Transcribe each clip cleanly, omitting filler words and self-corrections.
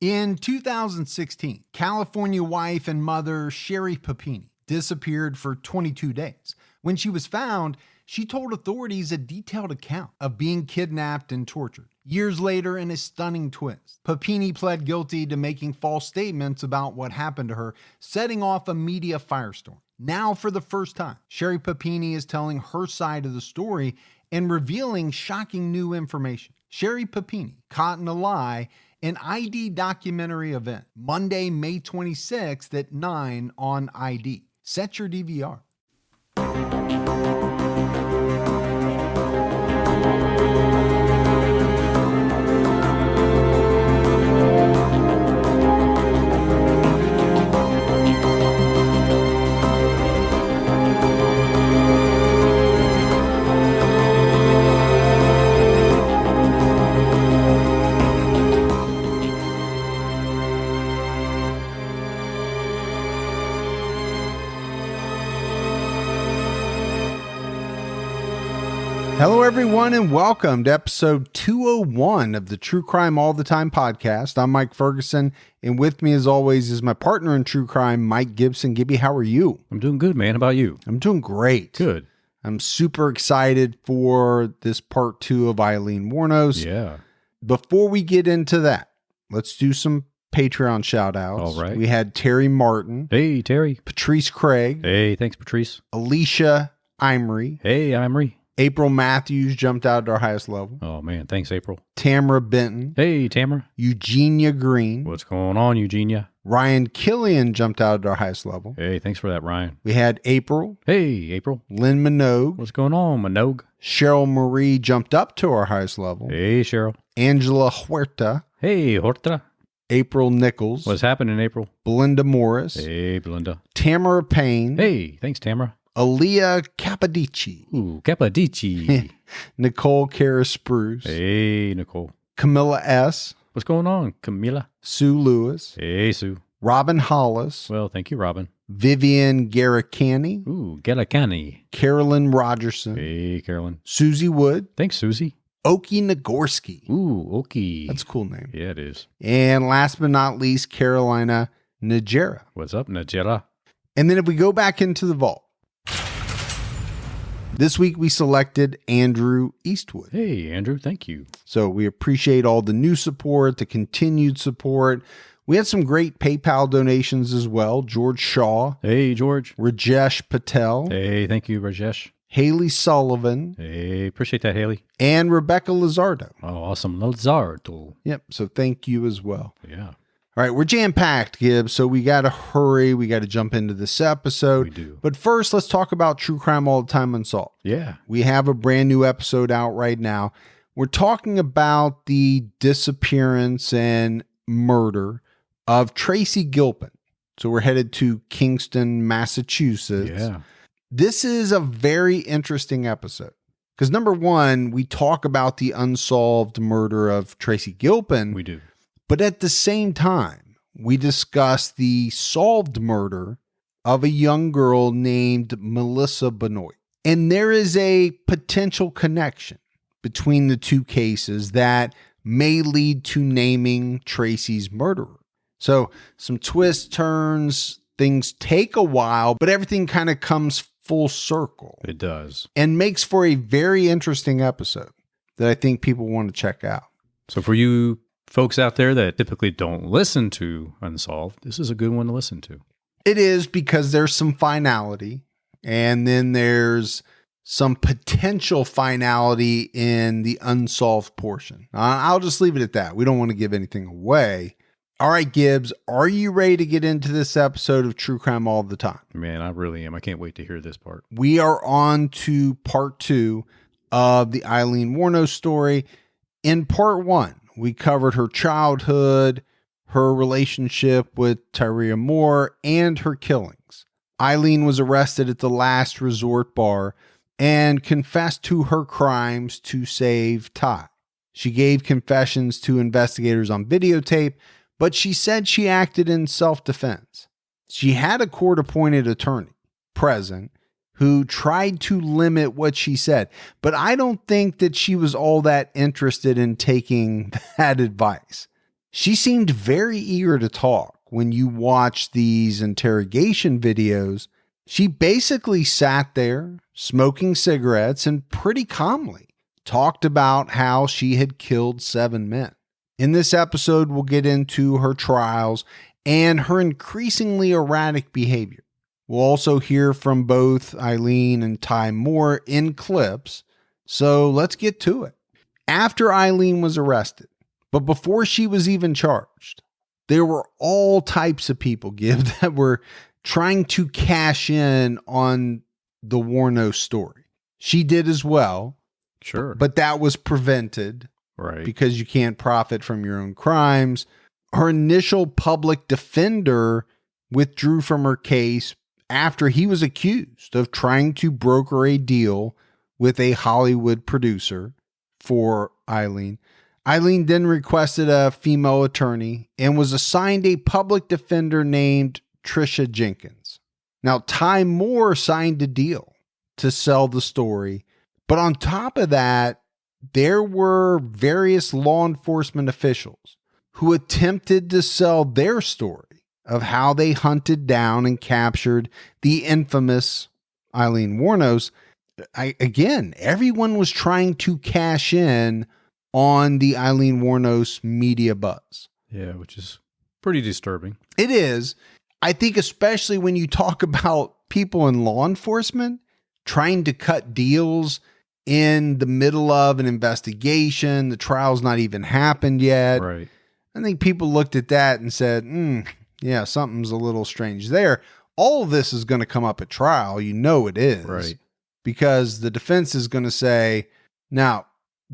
In 2016, California wife and mother Sherry Papini disappeared for 22 days. When she was found, she told authorities a detailed account of being kidnapped and tortured. Years later, in a stunning twist, Papini pled guilty to making false statements about what happened to her, setting off a media firestorm. Now, for the first time, Sherry Papini is telling her side of the story and revealing shocking new information. Sherry Papini, Caught in a Lie, an ID documentary event, Monday, May 26th at 9 on ID. Set your DVR. Hello, everyone, and welcome to episode 201 of the True Crime All the Time podcast. I'm Mike Ferguson, and with me, as always, is my partner in true crime, Mike Gibson. Gibby, how are you? I'm doing good, man. How about you? I'm doing great. Good. I'm super excited for this part 2 of Aileen Wuornos. Yeah. Before we get into that, let's do some Patreon shout-outs. All right. We had Terry Martin. Hey, Terry. Patrice Craig. Hey, thanks, Patrice. Alicia Imrie. Hey, Imrie. April Matthews jumped out at our highest level. Oh, man. Thanks, April. Tamara Benton. Hey, Tamara. Eugenia Green. What's going on, Eugenia? Ryan Killian jumped out at our highest level. Hey, thanks for that, Ryan. We had April. Hey, April. Lynn Minogue. What's going on, Minogue? Cheryl Marie jumped up to our highest level. Hey, Cheryl. Angela Huerta. Hey, Horta. April Nichols. What's happening, April? Belinda Morris. Hey, Belinda. Tamara Payne. Hey, thanks, Tamara. Aaliyah Capodici. Ooh, Capodici. Nicole Cara Spruce. Hey, Nicole. Camilla S. What's going on, Camila? Sue Lewis. Hey, Sue. Robin Hollis. Well, thank you, Robin. Vivian Garricani. Ooh, Gallicani. Carolyn Rogerson. Hey, Carolyn. Susie Wood. Thanks, Susie. Oki Nagorski. Ooh, okay. That's a cool name. Yeah, it is. And last but not least, Carolina Najera. What's up, Najera? And then if we go back into the vault, this week we selected Andrew Eastwood. Hey, Andrew, thank you. So we appreciate all the new support, the continued support. We had some great PayPal donations as well. George Shaw. Hey, George. Rajesh Patel. Hey, thank you, Rajesh. Haley Sullivan. Hey, appreciate that, Haley. And Rebecca Lizardo. Oh, awesome. Lizardo. Yep. So thank you as well. Yeah. All right, we're jam-packed, Gibbs, so we got to hurry. We got to jump into this episode. We do. But first, let's talk about True Crime All the Time Unsolved. Yeah. We have a brand new episode out right now. We're talking about the disappearance and murder of Tracy Gilpin. So we're headed to Kingston, Massachusetts. Yeah. This is a very interesting episode because, number one, we talk about the unsolved murder of Tracy Gilpin. We do. But at the same time, we discuss the solved murder of a young girl named Melissa Benoit. And there is a potential connection between the two cases that may lead to naming Tracy's murderer. So some twists, turns, things take a while, but everything kind of comes full circle. It does. And makes for a very interesting episode that I think people want to check out. So for you folks out there that typically don't listen to Unsolved, this is a good one to listen to. It is because there's some finality and then there's some potential finality in the unsolved portion. I'll just leave it at that. We don't want to give anything away. All right, Gibbs, are you ready to get into this episode of True Crime All the Time? Man, I really am. I can't wait to hear this part. We are on to part 2 of the Aileen Wuornos story. In part 1, we covered her childhood, her relationship with Tyria Moore, and her killings. Aileen was arrested at the Last Resort bar and confessed to her crimes to save Ty. She gave confessions to investigators on videotape, but she said she acted in self-defense. She had a court-appointed attorney present who tried to limit what she said, but I don't think that she was all that interested in taking that advice. She seemed very eager to talk. When you watch these interrogation videos, she basically sat there smoking cigarettes and pretty calmly talked about how she had killed 7 men. In this episode, we'll get into her trials and her increasingly erratic behavior. We'll also hear from both Aileen and Ty Moore in clips, so let's get to it. After Aileen was arrested, but before she was even charged, there were all types of people, Gib, that were trying to cash in on the Wuornos story. She did as well. Sure. But that was prevented. Right. Because you can't profit from your own crimes. Her initial public defender withdrew from her case after he was accused of trying to broker a deal with a Hollywood producer for Aileen. Aileen then requested a female attorney and was assigned a public defender named Trisha Jenkins. Now, Ty Moore signed a deal to sell the story, but on top of that, there were various law enforcement officials who attempted to sell their story of how they hunted down and captured the infamous Aileen Wuornos. Again, everyone was trying to cash in on the Aileen Wuornos media buzz. Yeah, which is pretty disturbing. It is. I think especially when you talk about people in law enforcement trying to cut deals in the middle of an investigation, the trial's not even happened yet. Right. I think people looked at that and said, yeah, something's a little strange there. All of this is going to come up at trial. You know it is. Right. Because the defense is going to say, now,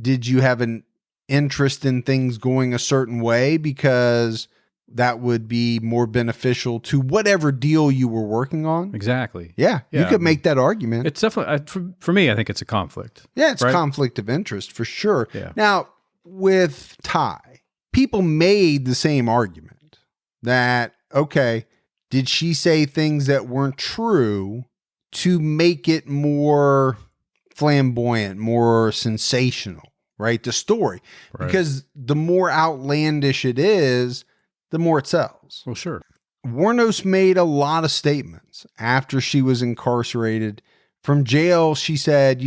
did you have an interest in things going a certain way because that would be more beneficial to whatever deal you were working on? Exactly. Yeah, you could make that argument. It's definitely, for me, I think it's a conflict. Yeah, it's right? conflict of interest for sure. Yeah. Now, with Ty, people made the same argument that, okay, did she say things that weren't true to make it more flamboyant, more sensational, right? The story. Right. Because the more outlandish it is, the more it sells. Well, sure. Wuornos made a lot of statements after she was incarcerated. From jail, she said,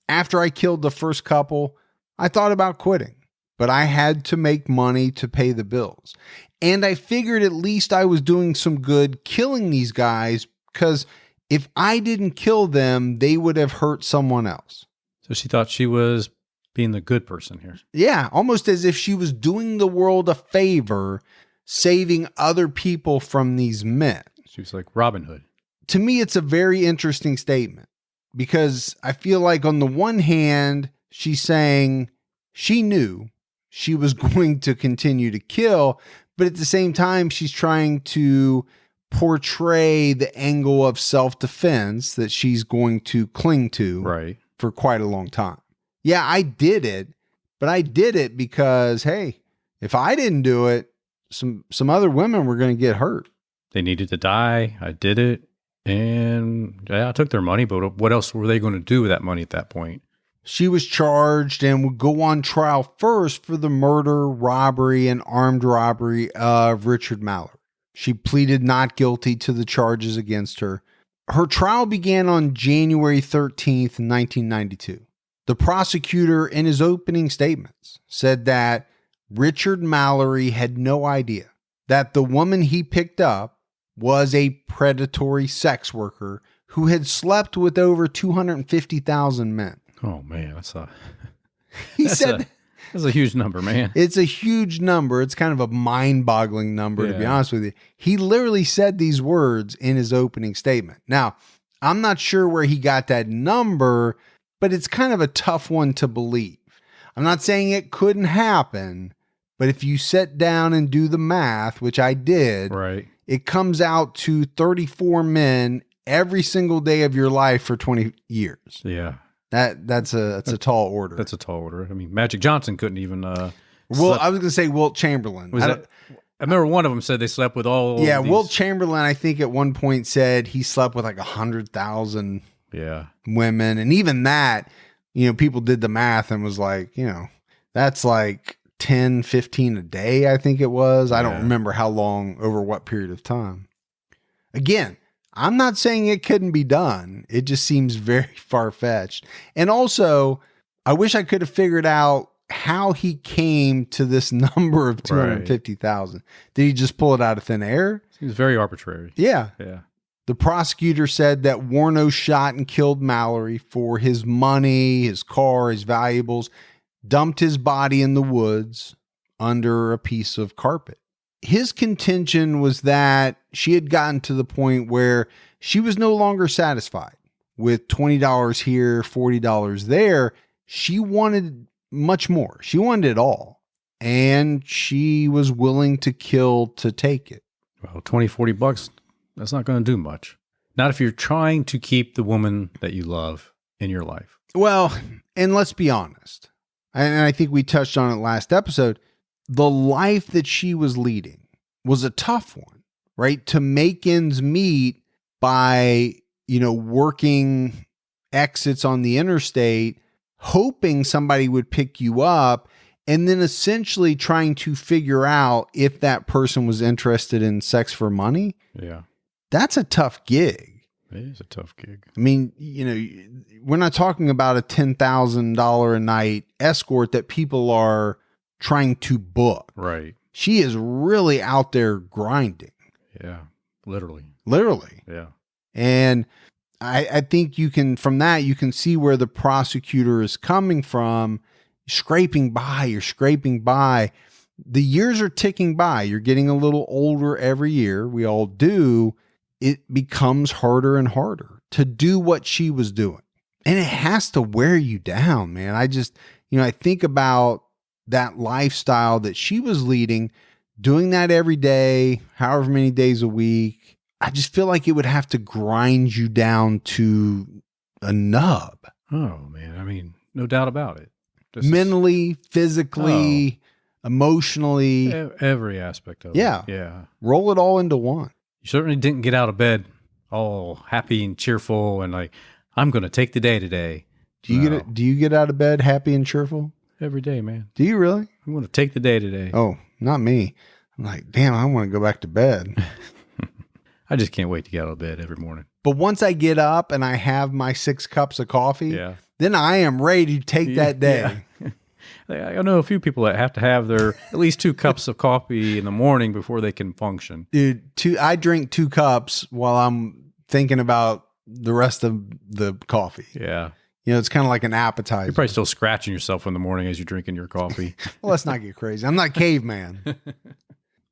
after I killed the first couple, I thought about quitting, but I had to make money to pay the bills. And I figured at least I was doing some good killing these guys because if I didn't kill them, they would have hurt someone else. So she thought she was being the good person here. Yeah, almost as if she was doing the world a favor, saving other people from these men. She was like Robin Hood. To me, it's a very interesting statement because I feel like on the one hand, she's saying she knew she was going to continue to kill, but at the same time, she's trying to portray the angle of self-defense that she's going to cling to for quite a long time. Yeah, I did it, but I did it because, hey, if I didn't do it, some other women were going to get hurt. They needed to die. I did it. And yeah, I took their money, but what else were they going to do with that money at that point? She was charged and would go on trial first for the murder, robbery, and armed robbery of Richard Mallory. She pleaded not guilty to the charges against her. Her trial began on January 13th, 1992. The prosecutor, in his opening statements, said that Richard Mallory had no idea that the woman he picked up was a predatory sex worker who had slept with over 250,000 men. Oh, man, that's a huge number, man. It's a huge number. It's kind of a mind-boggling number, to be honest with you. He literally said these words in his opening statement. Now, I'm not sure where he got that number, but it's kind of a tough one to believe. I'm not saying it couldn't happen, but if you sit down and do the math, which I did, it comes out to 34 men every single day of your life for 20 years. Yeah. That's a tall order. That's a tall order. I mean, Magic Johnson couldn't even. I was going to say Wilt Chamberlain. I remember one of them said they slept with all. Yeah, Wilt Chamberlain. I think at one point said he slept with like 100,000 women, and even that, people did the math and was like, that's like 10, 15 a day, I think it was. I don't Yeah. remember how long, over what period of time. Again, I'm not saying it couldn't be done. It just seems very far-fetched. And also, I wish I could have figured out how he came to this number of 250,000. Did he just pull it out of thin air? Seems very arbitrary. Yeah. Yeah. The prosecutor said that Wuornos shot and killed Mallory for his money, his car, his valuables, dumped his body in the woods under a piece of carpet. His contention was that she had gotten to the point where she was no longer satisfied with $20 here, $40 there. She wanted much more. She wanted it all. And she was willing to kill to take it. Well, 20, 40 bucks, that's not going to do much. Not if you're trying to keep the woman that you love in your life. Well, and let's be honest. And I think we touched on it last episode. The life that she was leading was a tough one, right? To make ends meet by, working exits on the interstate, hoping somebody would pick you up, and then essentially trying to figure out if that person was interested in sex for money. Yeah. That's a tough gig. It is a tough gig. I mean, we're not talking about a $10,000 a night escort that people are trying to book. Right. She is really out there grinding. Yeah. Literally. Yeah. And I think from that, you can see where the prosecutor is coming from. Scraping by. The years are ticking by. You're getting a little older every year. We all do. It becomes harder and harder to do what she was doing. And it has to wear you down, man. I think about that lifestyle that she was leading, doing that every day, however many days a week. I just feel like it would have to grind you down to a nub. Oh, man. I mean, no doubt about it. Mentally, physically, emotionally. Every aspect of it. Yeah. Yeah. Roll it all into one. You certainly didn't get out of bed all happy and cheerful and like, I'm going to take the day today. Do you get out of bed happy and cheerful? Every day, man. Do you really? I'm going to take the day today. Oh, not me. I'm like, damn, I want to go back to bed. I just can't wait to get out of bed every morning. But once I get up and I have my 6 cups of coffee, then I am ready to take that day. Yeah. I know a few people that have to have their at least 2 cups of coffee in the morning before they can function. Dude, I drink 2 cups while I'm thinking about the rest of the coffee. Yeah. It's kind of like an appetizer. You're probably still scratching yourself in the morning as you're drinking your coffee. Well, let's not get crazy. I'm not caveman.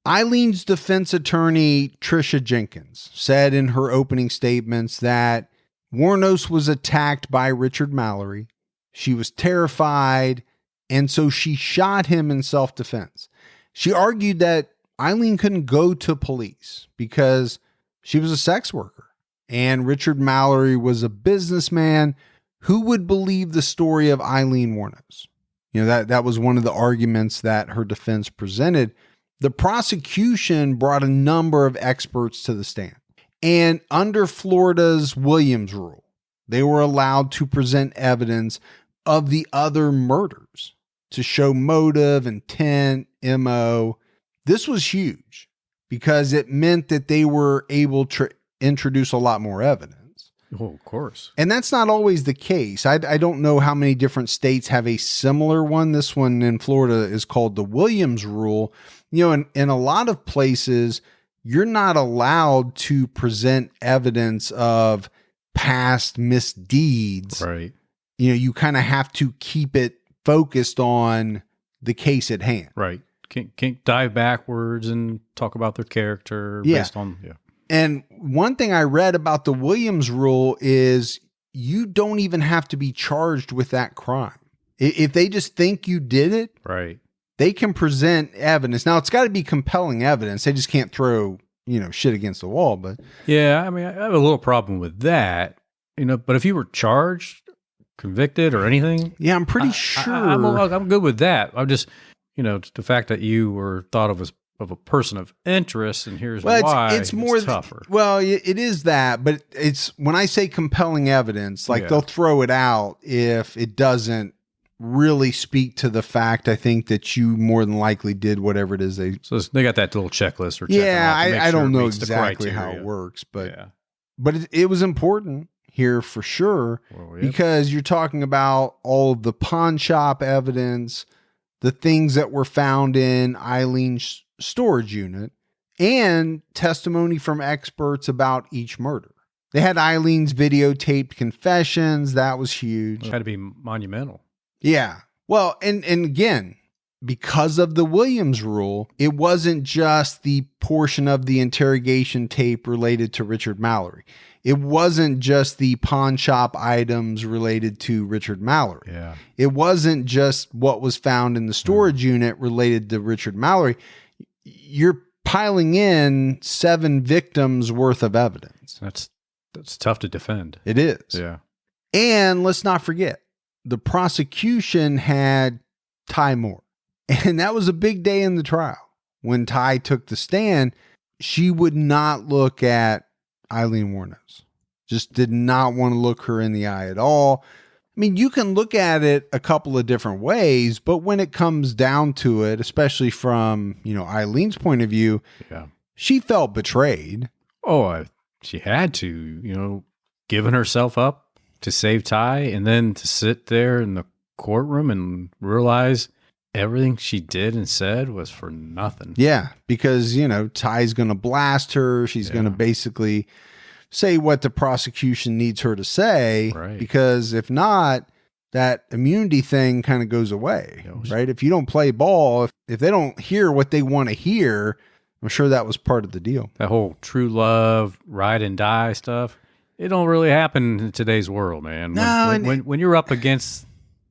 Eileen's defense attorney, Tricia Jenkins, said in her opening statements that Wuornos was attacked by Richard Mallory. She was terrified, and so she shot him in self-defense. She argued that Aileen couldn't go to police because she was a sex worker, and Richard Mallory was a businessman. Who would believe the story of Aileen Wuornos? That was one of the arguments that her defense presented. The prosecution brought a number of experts to the stand. And under Florida's Williams rule, they were allowed to present evidence of the other murders to show motive, intent, MO. This was huge because it meant that they were able to introduce a lot more evidence. Oh, of course. And that's not always the case. I don't know how many different states have a similar one. This one in Florida is called the Williams rule. In a lot of places, you're not allowed to present evidence of past misdeeds. Right. You kind of have to keep it focused on the case at hand. Right. Can't dive backwards and talk about their character based on, And one thing I read about the Williams rule is you don't even have to be charged with that crime. If they just think you did it, right, they can present evidence. Now, it's got to be compelling evidence. They just can't throw, shit against the wall. But yeah, I mean, I have a little problem with that, but if you were charged, convicted or anything. Yeah, I'm pretty sure. I'm good with that. I'm just, the fact that you were thought of as of a person of interest, and here's why it's more tougher. Well, it is that, but it's when I say compelling evidence, like they'll throw it out if it doesn't really speak to the fact, I think, that you more than likely did whatever it is they... So they got that little checklist or yeah, I don't know exactly how it works, but it was important here for sure, because you're talking about all of the pawn shop evidence, the things that were found in Eileen's storage unit, and testimony from experts about each murder. They had Eileen's videotaped confessions. That was huge. It had to be monumental. Yeah. Well, and again, because of the Williams rule, it wasn't just the portion of the interrogation tape related to Richard Mallory. It wasn't just the pawn shop items related to Richard Mallory. Yeah. It wasn't just what was found in the storage unit related to Richard Mallory. You're piling in 7 victims worth of evidence. That's tough to defend. It is. Yeah. And let's not forget, the prosecution had Ty Moore. And that was a big day in the trial. When Ty took the stand, she would not look at Aileen Wuornos. Just did not want to look her in the eye at all. I mean, you can look at it a couple of different ways, but when it comes down to it, especially from, Eileen's point of view, she felt betrayed. Oh, she had to, giving herself up to save Ty, and then to sit there in the courtroom and realize everything she did and said was for nothing. Yeah, because, Ty's going to blast her. She's going to basically say what the prosecution needs her to say, right? Because if not, that immunity thing kind of goes away, right? If you don't play ball, if they don't hear what they want to hear, I'm sure that was part of the deal. That whole true love, ride and die stuff, it don't really happen in today's world, man. When you're up against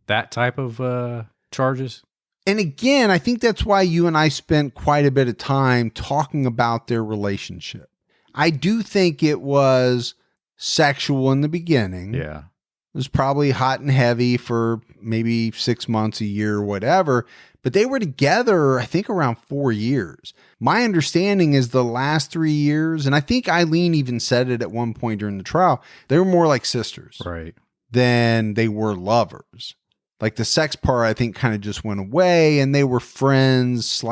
that type of charges. And again, I think that's why you and I spent quite a bit of time talking about their relationship. I do think it was sexual in the beginning. Yeah. It was probably hot and heavy for maybe 6 months, a year, whatever. But they were together, I think, around 4 years. My understanding is the last 3 years, and I think Aileen even said it at one point during the trial, they were more like sisters, right, than they were lovers. Like the sex part, I think, kind of just went away, and they were friends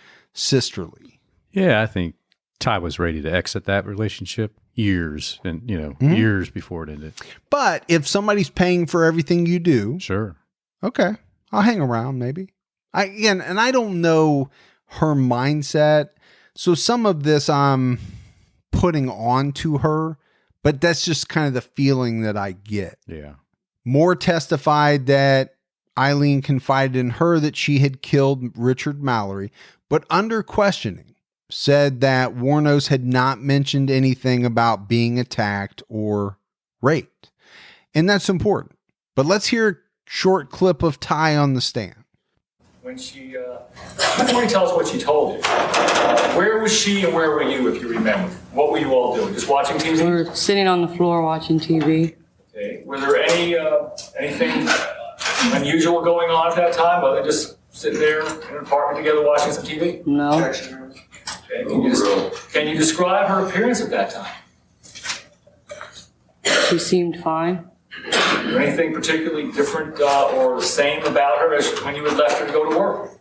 / sisterly. Yeah, I think Ty was ready to exit that relationship years years before it ended. But if somebody's paying for everything you do, sure, okay, I'll hang around maybe. I don't know her mindset, so some of this I'm putting on to her, but that's just kind of the feeling that I get. Yeah. Moore testified that Aileen confided in her that she had killed Richard Mallory, but under questioning said that Wuornos had not mentioned anything about being attacked or raped. And that's important. But let's hear a short clip of Ty on the stand. When she, before you tell us what she told you, where was she and where were you, if you remember? What were you all doing? Just watching TV? We were sitting on the floor watching TV. Okay. Were there anything unusual going on at that time, other than just sitting there in an apartment together watching some TV? No. Okay. Can you describe her appearance at that time? She seemed fine. Was there anything particularly different or the same about her as when you had left her to go to work?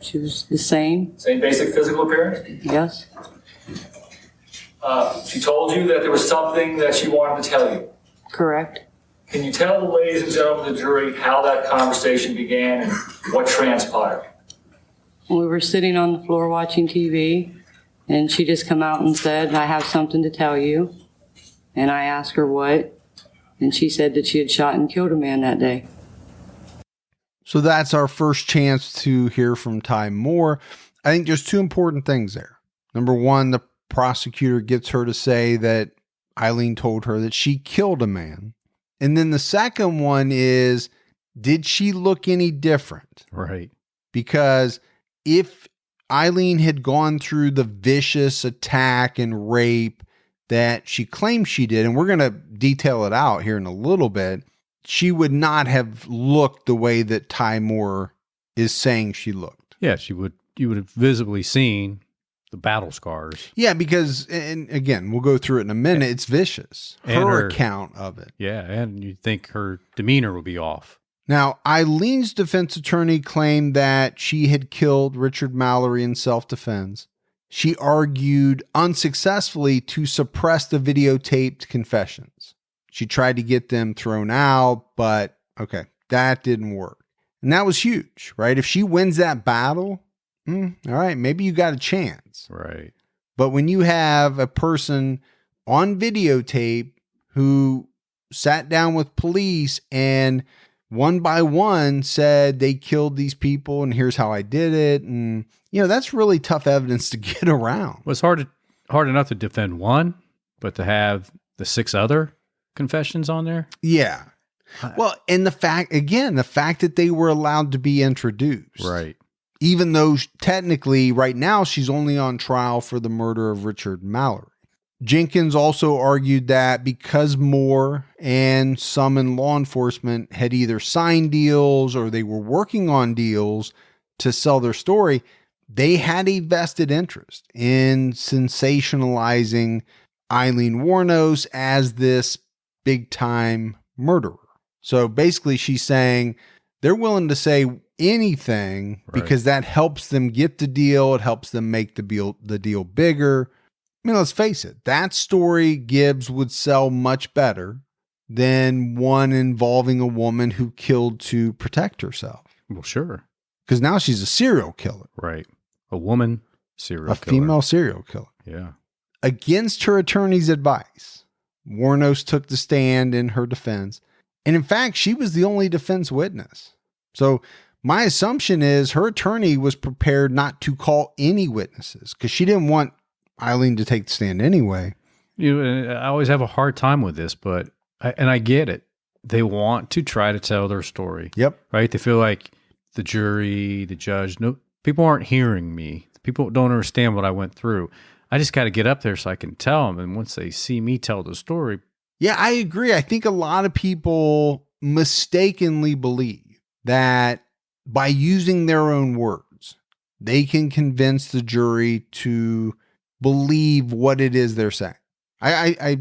She was the same. Same basic physical appearance? Yes. She told you that there was something that she wanted to tell you. Correct. Can you tell the ladies and gentlemen of the jury how that conversation began and what transpired? We were sitting on the floor watching TV, and she just come out and said, "I have something to tell you." And I asked her what, and she said that she had shot and killed a man that day. So that's our first chance to hear from Ty Moore. I think there's 2 important things there. Number one, the prosecutor gets her to say that Aileen told her that she killed a man. And then the second one is, did she look any different? Right. Because if Aileen had gone through the vicious attack and rape that she claims she did, and we're going to detail it out here in a little bit, she would not have looked the way that Ty Moore is saying she looked. Yeah, you would have visibly seen the battle scars. Yeah, because, and again, we'll go through it in a minute, it's vicious. Her account of it. Yeah, and you'd think her demeanor would be off. Now, Eileen's defense attorney claimed that she had killed Richard Mallory in self-defense. She argued unsuccessfully to suppress the videotaped confessions. She tried to get them thrown out, but okay, that didn't work. And that was huge, right? If she wins that battle, all right, maybe you got a chance. Right. But when you have a person on videotape who sat down with police and one by one said they killed these people and here's how I did it. And, that's really tough evidence to get around. Well, it's hard enough to defend one, but to have the 6 other confessions on there. Yeah. Well, and the fact that they were allowed to be introduced. Right. Even though technically right now she's only on trial for the murder of Richard Mallory. Jenkins also argued that because Moore and some in law enforcement had either signed deals or they were working on deals to sell their story, they had a vested interest in sensationalizing Aileen Wuornos as this big-time murderer. So basically she's saying they're willing to say anything because that helps them get the deal. It helps them make the deal bigger. I mean, let's face it, that story Gibbs would sell much better than one involving a woman who killed to protect herself. Well, sure. Because now she's a serial killer. Right. A woman serial killer. A female serial killer. Yeah. Against her attorney's advice, Wuornos took the stand in her defense. And in fact, she was the only defense witness. So my assumption is her attorney was prepared not to call any witnesses because she didn't want Aileen to take the stand anyway. I always have a hard time with this, but I get it. They want to try to tell their story. Yep. Right? They feel like the jury, the judge, no, people aren't hearing me. People don't understand what I went through. I just got to get up there so I can tell them. And once they see me tell the story. Yeah, I agree. I think a lot of people mistakenly believe that by using their own words, they can convince the jury to believe what it is they're saying. I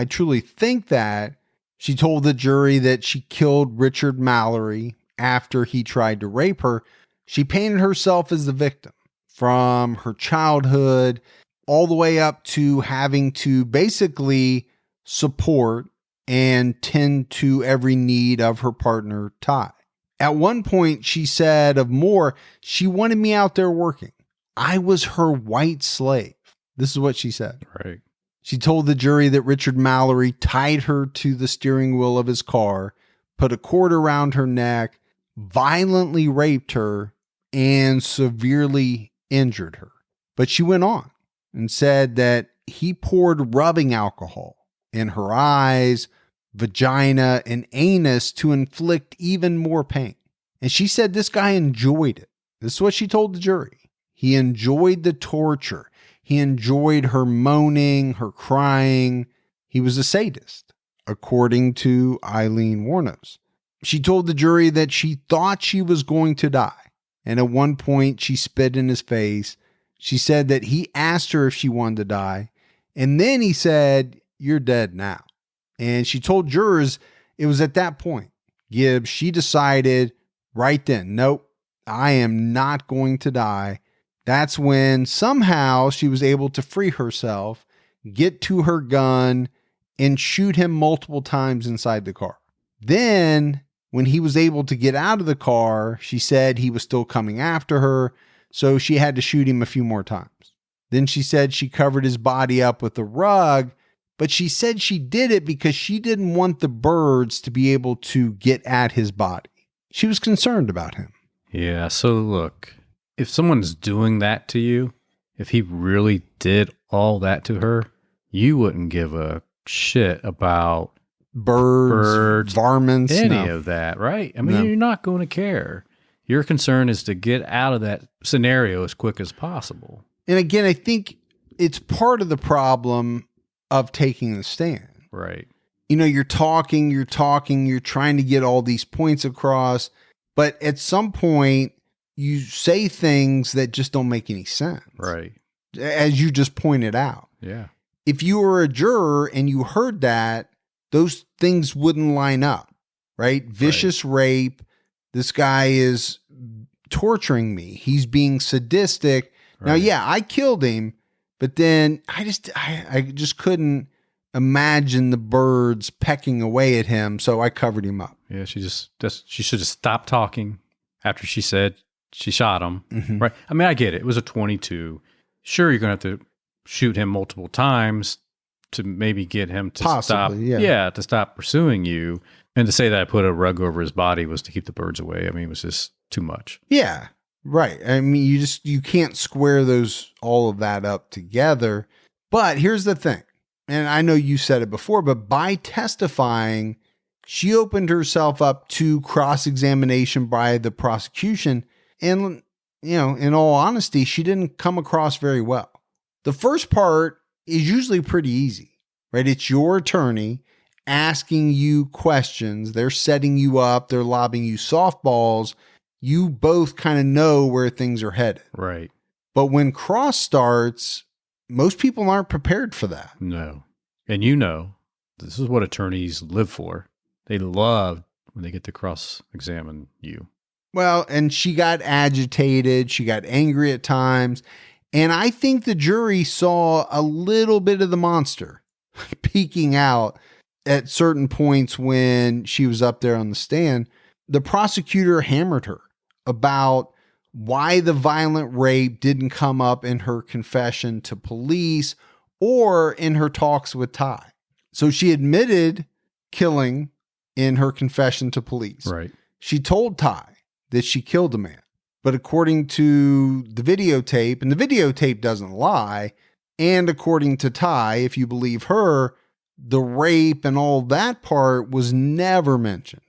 truly think that she told the jury that she killed Richard Mallory after he tried to rape her. She painted herself as the victim from her childhood all the way up to having to basically support and tend to every need of her partner, Ty. At one point, she said of Moore, she wanted me out there working. I was her white slave. This is what she said. Right. She told the jury that Richard Mallory tied her to the steering wheel of his car, put a cord around her neck, violently raped her, and severely injured her. But she went on and said that he poured rubbing alcohol in her eyes, vagina, and anus to inflict even more pain. And she said this guy enjoyed it. This is what she told the jury. He enjoyed the torture. He enjoyed her moaning, her crying. He was a sadist, according to Aileen Wuornos. She told the jury that she thought she was going to die. And at one point, she spit in his face. She said that he asked her if she wanted to die. And then he said, "You're dead now." And she told jurors it was at that point, Gibbs, she decided right then, nope, I am not going to die. That's when somehow she was able to free herself, get to her gun, and shoot him multiple times inside the car. Then, when he was able to get out of the car, she said he was still coming after her, so she had to shoot him a few more times. Then she said she covered his body up with a rug, but she said she did it because she didn't want the birds to be able to get at his body. She was concerned about him. Yeah, so look, if someone's doing that to you, if he really did all that to her, you wouldn't give a shit about birds, varmints, any of that, right? I mean, you're not going to care. Your concern is to get out of that scenario as quick as possible. And again, I think it's part of the problem of taking the stand. Right. You're talking, you're trying to get all these points across, but at some point you say things that just don't make any sense. Right. As you just pointed out. Yeah. If you were a juror and you heard that, those things wouldn't line up, right? Vicious rape, This guy is torturing me. He's being sadistic. Now, yeah, I killed him, but then I just couldn't imagine the birds pecking away at him, so I covered him up. Yeah, she should have stopped talking after she said she shot him. Mm-hmm. Right? I mean, I get it. It was a 22. Sure, you're going to have to shoot him multiple times to maybe get him to Possibly, stop. yeah. To stop pursuing you. And to say that I put a rug over his body was to keep the birds away. I mean, it was just too much. Yeah, right. I mean, you can't square all of that up together. But here's the thing, and I know you said it before, but by testifying, she opened herself up to cross-examination by the prosecution. And, in all honesty, she didn't come across very well. The first part is usually pretty easy, right? It's your attorney asking you questions. They're setting you up. They're lobbing you softballs. You both kind of know where things are headed. Right. But when cross starts, most people aren't prepared for that. No. And this is what attorneys live for. They love when they get to cross-examine you. Well, and she got agitated. She got angry at times. And I think the jury saw a little bit of the monster peeking out at certain points when she was up there on the stand. The prosecutor hammered her about why the violent rape didn't come up in her confession to police or in her talks with Ty. So she admitted killing in her confession to police. Right. She told Ty that she killed a man. But according to the videotape, and the videotape doesn't lie, and according to Ty, if you believe her, the rape and all that part was never mentioned.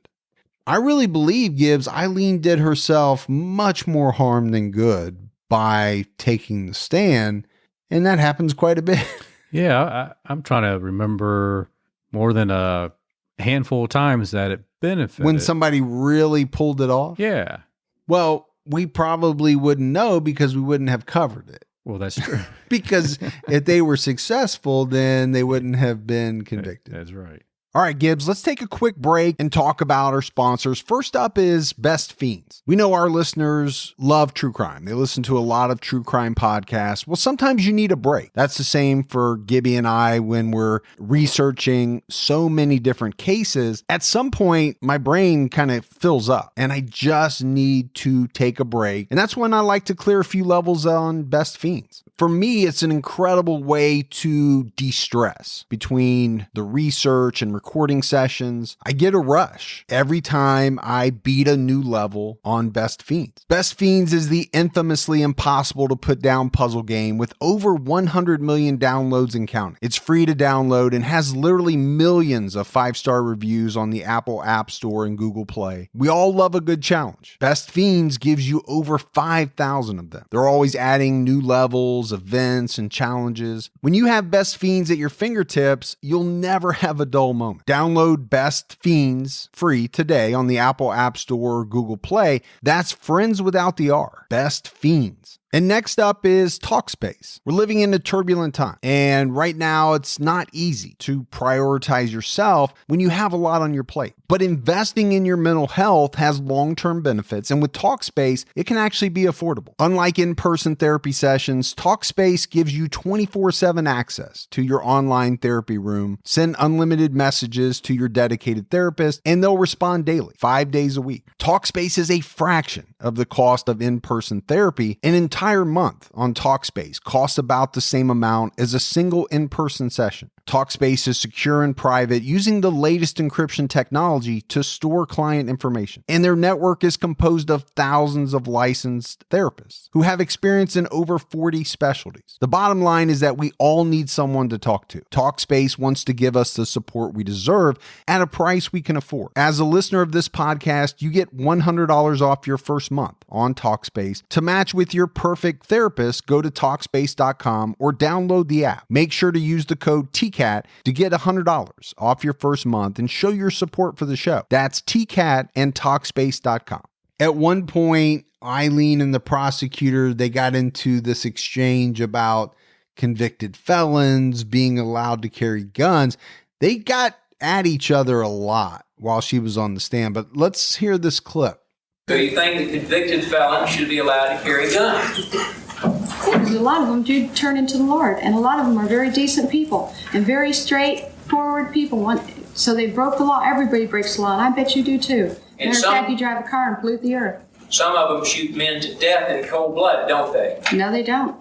I really believe, Gibbs, Aileen did herself much more harm than good by taking the stand, and that happens quite a bit. Yeah, I'm trying to remember more than a handful of times that it benefited. When somebody really pulled it off? Yeah. Well, we probably wouldn't know because we wouldn't have covered it. Well, that's true. Because if they were successful, then they wouldn't have been convicted. That's right. All right, Gibbs, let's take a quick break and talk about our sponsors. First up is Best Fiends. We know our listeners love true crime. They listen to a lot of true crime podcasts. Well, sometimes you need a break. That's the same for Gibby and I when we're researching so many different cases. At some point, my brain kind of fills up and I just need to take a break. And that's when I like to clear a few levels on Best Fiends. For me, it's an incredible way to de-stress between the research and recording sessions. I get a rush every time I beat a new level on Best Fiends. Best Fiends is the infamously impossible to put down puzzle game with over 100 million downloads and counting. It's free to download and has literally millions of 5-star reviews on the Apple App Store and Google Play. We all love a good challenge. Best Fiends gives you over 5,000 of them. They're always adding new levels, events, and challenges. When you have Best Fiends at your fingertips, you'll never have a dull moment. Download Best Fiends free today on the Apple App Store or Google Play. That's friends without the R. Best Fiends. And next up is Talkspace. We're living in a turbulent time, and right now it's not easy to prioritize yourself when you have a lot on your plate. But investing in your mental health has long-term benefits, and with Talkspace, it can actually be affordable. Unlike in-person therapy sessions, Talkspace gives you 24/7 access to your online therapy room, send unlimited messages to your dedicated therapist, and they'll respond daily, 5 days a week. Talkspace is a fraction of the cost of in-person therapy. An entire month on Talkspace costs about the same amount as a single in-person session. Talkspace is secure and private using the latest encryption technology to store client information. And their network is composed of thousands of licensed therapists who have experience in over 40 specialties. The bottom line is that we all need someone to talk to. Talkspace wants to give us the support we deserve at a price we can afford. As a listener of this podcast, you get $100 off your first month on Talkspace. To match with your perfect therapist, go to Talkspace.com or download the app. Make sure to use the code TCAT to get $100 off your first month and show your support for the show. That's TCAT and Talkspace.com. At one point, Aileen and the prosecutor, they got into this exchange about convicted felons being allowed to carry guns. They got at each other a lot while she was on the stand, but let's hear this clip. So you think the convicted felon should be allowed to carry guns? Because a lot of them do turn into the Lord, and a lot of them are very decent people and very straightforward people. So they broke the law. Everybody breaks the law, and I bet you do too. And Matter of fact, you drive a car and pollute the earth. Some of them shoot men to death in cold blood, don't they? No, they don't.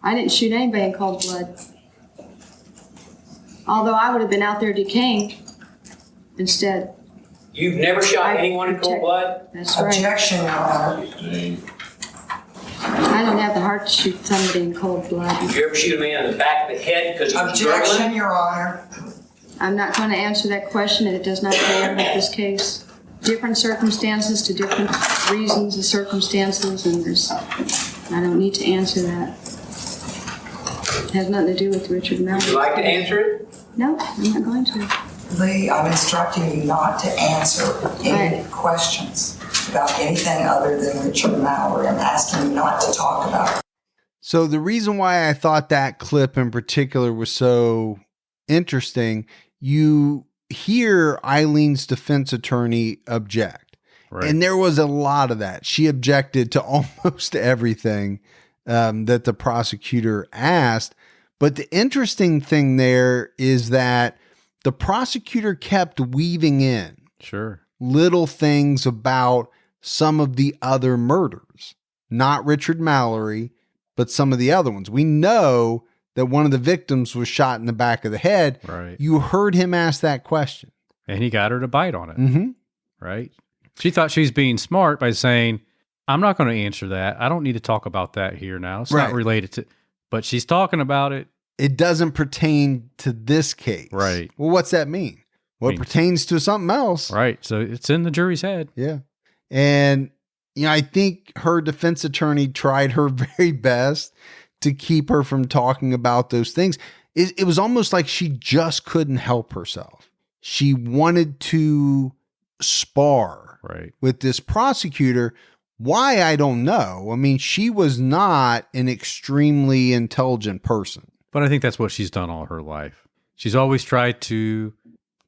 I didn't shoot anybody in cold blood. Although I would have been out there decaying instead. You've never shot anyone in cold blood? That's right. Objection, Your Honor. I don't have the heart to shoot somebody in cold blood. Did you ever shoot a man in the back of the head because he was Objection, struggling? Your Honor. I'm not going to answer that question, and it does not bear with this case. Different circumstances to different reasons and circumstances, and I don't need to answer that. It has nothing to do with Richard Mallory. Would you like to answer it? No, I'm not going to. Lee, I'm instructing you not to answer any Right. questions about anything other than Richard Mallory. I'm asking you not to talk about it. So the reason why I thought that clip in particular was so interesting, you hear Eileen's defense attorney object. Right. And there was a lot of that. She objected to almost everything that the prosecutor asked. But the interesting thing there is that the prosecutor kept weaving in Sure. little things about some of the other murders, not Richard Mallory, but some of the other ones. We know that one of the victims was shot in the back of the head. Right. You heard him ask that question. And he got her to bite on it. Mm-hmm. Right. She thought she was being smart by saying, I'm not going to answer that. I don't need to talk about that here now. It's Right. not related to, but she's talking about it. It doesn't pertain to this case. Right. Well, what's that mean? Well, it Means- pertains to something else. Right. So it's in the jury's head. Yeah. And, I think her defense attorney tried her very best to keep her from talking about those things. It was almost like she just couldn't help herself. She wanted to spar Right. with this prosecutor. Why, I don't know. I mean, she was not an extremely intelligent person. But I think that's what she's done all her life. She's always tried to,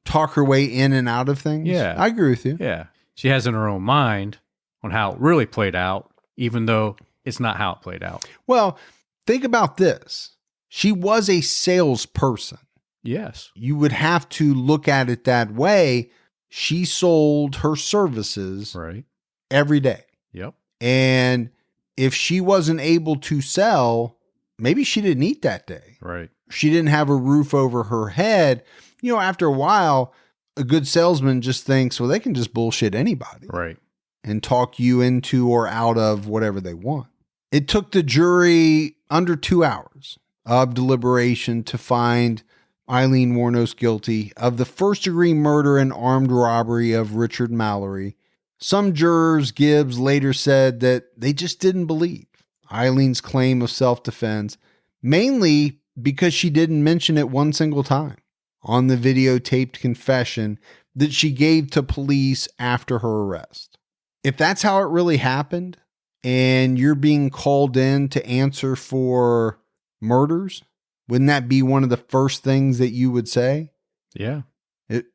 Talk her way in and out of things. Yeah. I agree with you. yeah, she has in her own mind on how it really played out, even though it's not how it played out. Well, think about this. She was a salesperson. Yes. You would have to look at it that way. She sold her services Right. every day. Yep. And if she wasn't able to sell, maybe she didn't eat that day. Right. She didn't have a roof over her head. After a while, a good salesman just thinks, well, they can just bullshit anybody Right. and talk you into or out of whatever they want. It took the jury under 2 hours of deliberation to find Aileen Wuornos guilty of the first-degree murder and armed robbery of Richard Mallory. Some jurors, Gibbs, later said that they just didn't believe Eileen's claim of self-defense, mainly because she didn't mention it one single time on the videotaped confession that she gave to police after her arrest. If that's how it really happened, and you're being called in to answer for murders, wouldn't that be one of the first things that you would say? Yeah.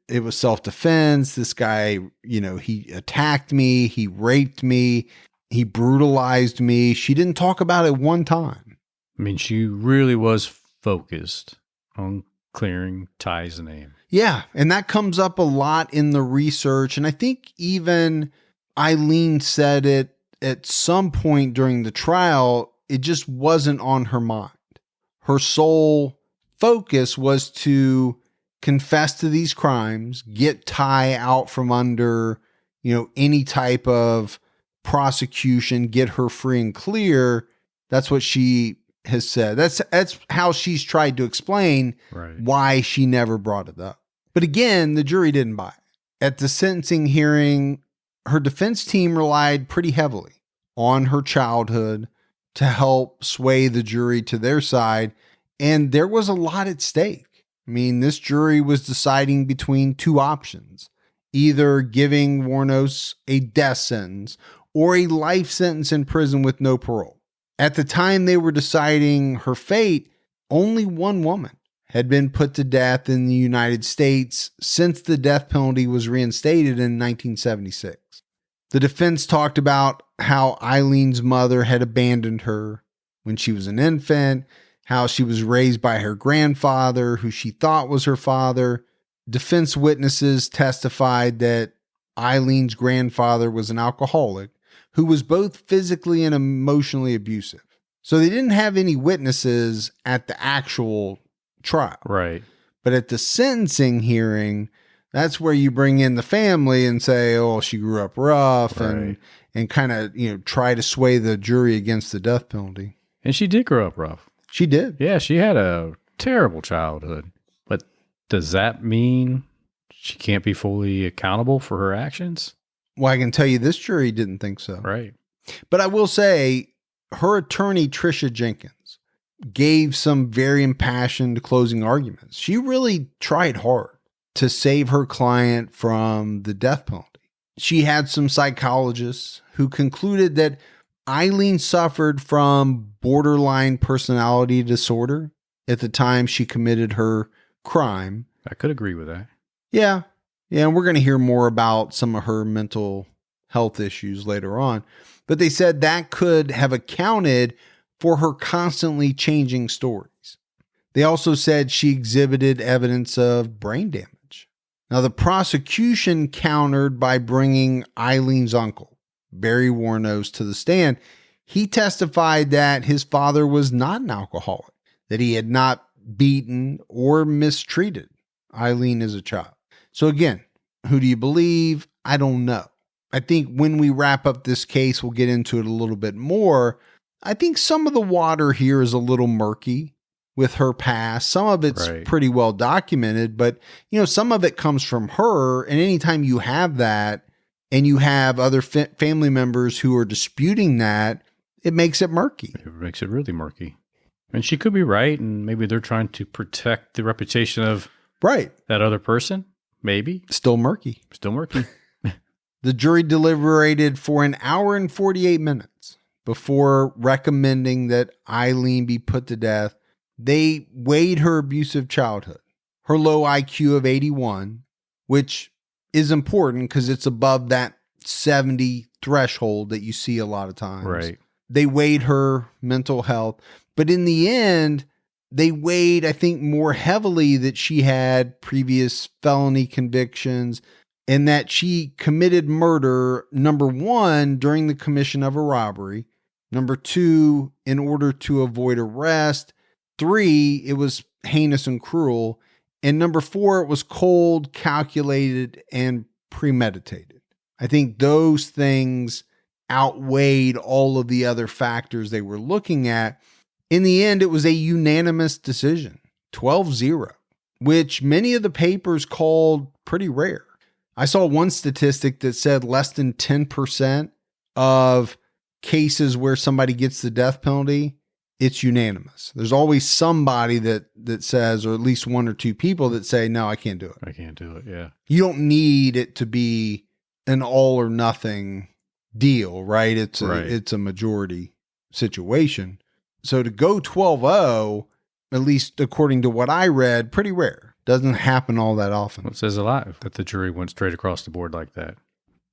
It was self-defense. This guy, he attacked me. He raped me. He brutalized me. She didn't talk about it one time. I mean, she really was focused on clearing Ty's name. Yeah. And that comes up a lot in the research. And I think even Aileen said it at some point during the trial. It just wasn't on her mind. Her sole focus was to confess to these crimes, get Ty out from under, any type of prosecution, get her free and clear. That's what she has said. That's how she's tried to explain Right. why she never brought it up. But again, the jury didn't buy it. At the sentencing hearing, her defense team relied pretty heavily on her childhood to help sway the jury to their side. And there was a lot at stake. I mean, this jury was deciding between two options, either giving Wuornos a death sentence or a life sentence in prison with no parole. At the time they were deciding her fate, only one woman had been put to death in the United States since the death penalty was reinstated in 1976. The defense talked about how Eileen's mother had abandoned her when she was an infant, how she was raised by her grandfather, who she thought was her father. Defense witnesses testified that Eileen's grandfather was an alcoholic who was both physically and emotionally abusive. So they didn't have any witnesses at the actual trial. Right. But at the sentencing hearing, that's where you bring in the family and say, oh, she grew up rough, Right. and kind of, try to sway the jury against the death penalty. And she did grow up rough. She did. Yeah, she had a terrible childhood. But does that mean she can't be fully accountable for her actions? Well, I can tell you this jury didn't think so. Right. But I will say her attorney, Tricia Jenkins, gave some very impassioned closing arguments. She really tried hard to save her client from the death penalty. She had some psychologists who concluded that Aileen suffered from borderline personality disorder at the time she committed her crime. I could agree with that. Yeah. Yeah. And we're going to hear more about some of her mental health issues later on. But they said that could have accounted for her constantly changing stories. They also said she exhibited evidence of brain damage. Now, the prosecution countered by bringing Eileen's uncle, Barry Wuornos, to the stand. He testified that his father was not an alcoholic, that he had not beaten or mistreated Aileen as a child. So again, who do you believe? I don't know. I think when we wrap up this case, we'll get into it a little bit more. I think some of the water here is a little murky with her past. Some of it's Right. pretty well documented, but some of it comes from her. And anytime you have that and you have other family members who are disputing that, it makes it murky. It makes it really murky. And she could be right, and maybe they're trying to protect the reputation of Right. that other person. Maybe. Still murky. Still murky. The jury deliberated for an hour and 48 minutes before recommending that Aileen be put to death. They weighed her abusive childhood, her low IQ of 81, which is important because it's above that 70 threshold that you see a lot of times. Right. They weighed her mental health, but in the end, they weighed, I think, more heavily that she had previous felony convictions and that she committed murder, number one, during the commission of a robbery, number two, in order to avoid arrest, three, it was heinous and cruel, and number four, it was cold, calculated, and premeditated. I think those things outweighed all of the other factors they were looking at. In the end, it was a unanimous decision, 12-0, which many of the papers called pretty rare. I saw one statistic that said less than 10% of cases where somebody gets the death penalty, it's unanimous. There's always somebody that says, or at least one or two people that say, no, I can't do it. I can't do it. Yeah. You don't need it to be an all or nothing deal, right? It's a majority situation. So to go 12-0, at least according to what I read, pretty rare. Doesn't happen all that often. Well, it says a lot that the jury went straight across the board like that.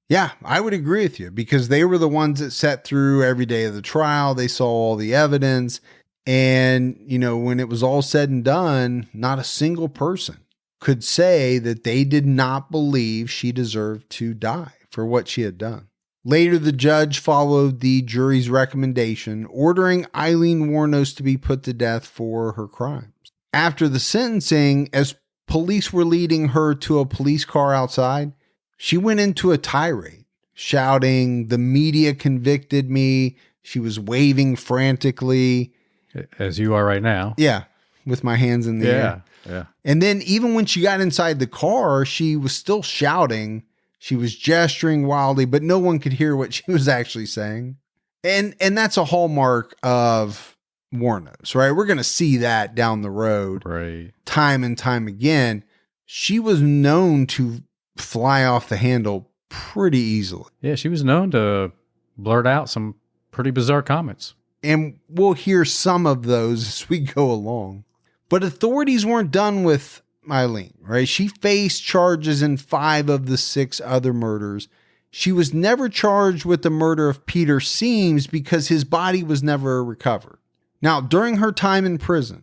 Yeah, I would agree with you because they were the ones that sat through every day of the trial. They saw all the evidence. And, when it was all said and done, not a single person could say that they did not believe she deserved to die for what she had done. Later, the judge followed the jury's recommendation, ordering Aileen Wuornos to be put to death for her crimes. After the sentencing, as police were leading her to a police car outside, she went into a tirade, shouting, "The media convicted me." She was waving frantically. As you are right now. Yeah, with my hands in the air. Yeah. And then even when she got inside the car, she was still shouting. She was gesturing wildly, but no one could hear what she was actually saying. And that's a hallmark of Wuornos, right? We're going to see that down the road, Right. time and time again. She was known to fly off the handle pretty easily. Yeah, she was known to blurt out some pretty bizarre comments. And we'll hear some of those as we go along. But authorities weren't done with Aileen, right? She faced charges in 5 of the 6 other murders, She was never charged with the murder of Peter Seams because his body was never recovered. Now, during her time in prison,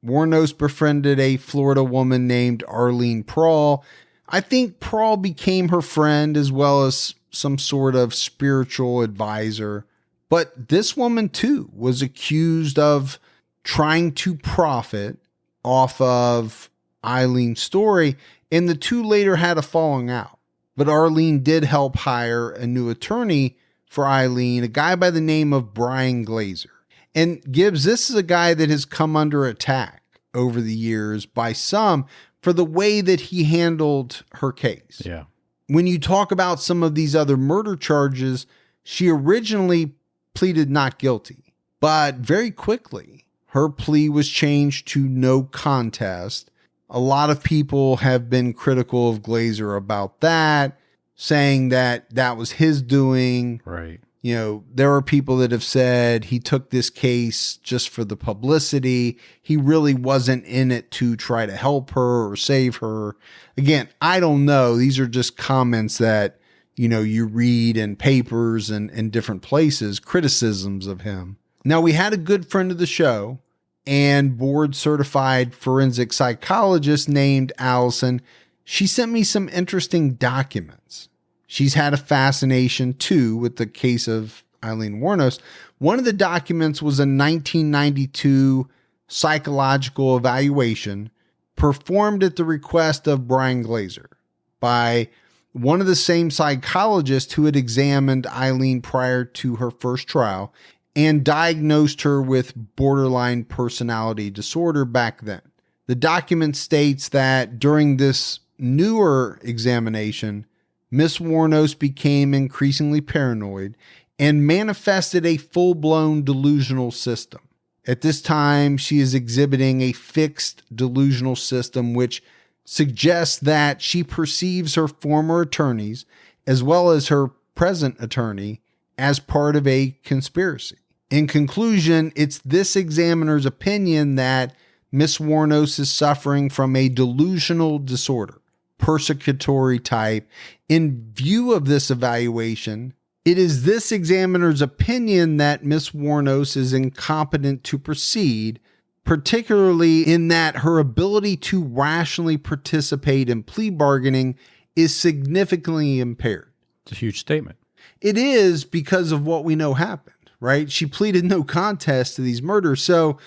Wuornos befriended a Florida woman named Aileen Wuornos. I think Wuornos became her friend as well as some sort of spiritual advisor. But this woman, too, was accused of trying to profit off of Aileen's story, and the two later had a falling out. But Aileen did help hire a new attorney for Aileen, a guy by the name of Brian Glazer. And Gibbs, this is a guy that has come under attack over the years by some for the way that he handled her case. Yeah. When you talk about some of these other murder charges, she originally pleaded not guilty, but very quickly her plea was changed to no contest. A lot of people have been critical of Glazer about that, saying that that was his doing. Right. You know, there are people that have said he took this case just for the publicity. He really wasn't in it to try to help her or save her. Again, I don't know. These are just comments that, you know, you read in papers and in different places, criticisms of him. Now, we had a good friend of the show and board certified forensic psychologist named Allison. She sent me some interesting documents. She's had a fascination, too, with the case of Aileen Wuornos. One of the documents was a 1992 psychological evaluation performed at the request of Brian Glazer by one of the same psychologists who had examined Aileen prior to her first trial and diagnosed her with borderline personality disorder back then. The document states that during this newer examination, Miss Wuornos became increasingly paranoid and manifested a full-blown delusional system. At this time, she is exhibiting a fixed delusional system, which suggests that she perceives her former attorneys, as well as her present attorney, as part of a conspiracy. In conclusion, it's this examiner's opinion that Miss Wuornos is suffering from a delusional disorder, persecutory type. In view of this evaluation, it is this examiner's opinion that Miss Wuornos is incompetent to proceed, particularly in that her ability to rationally participate in plea bargaining is significantly impaired. It's a huge statement. It is because of what we know happened, right? She pleaded no contest to these murders. So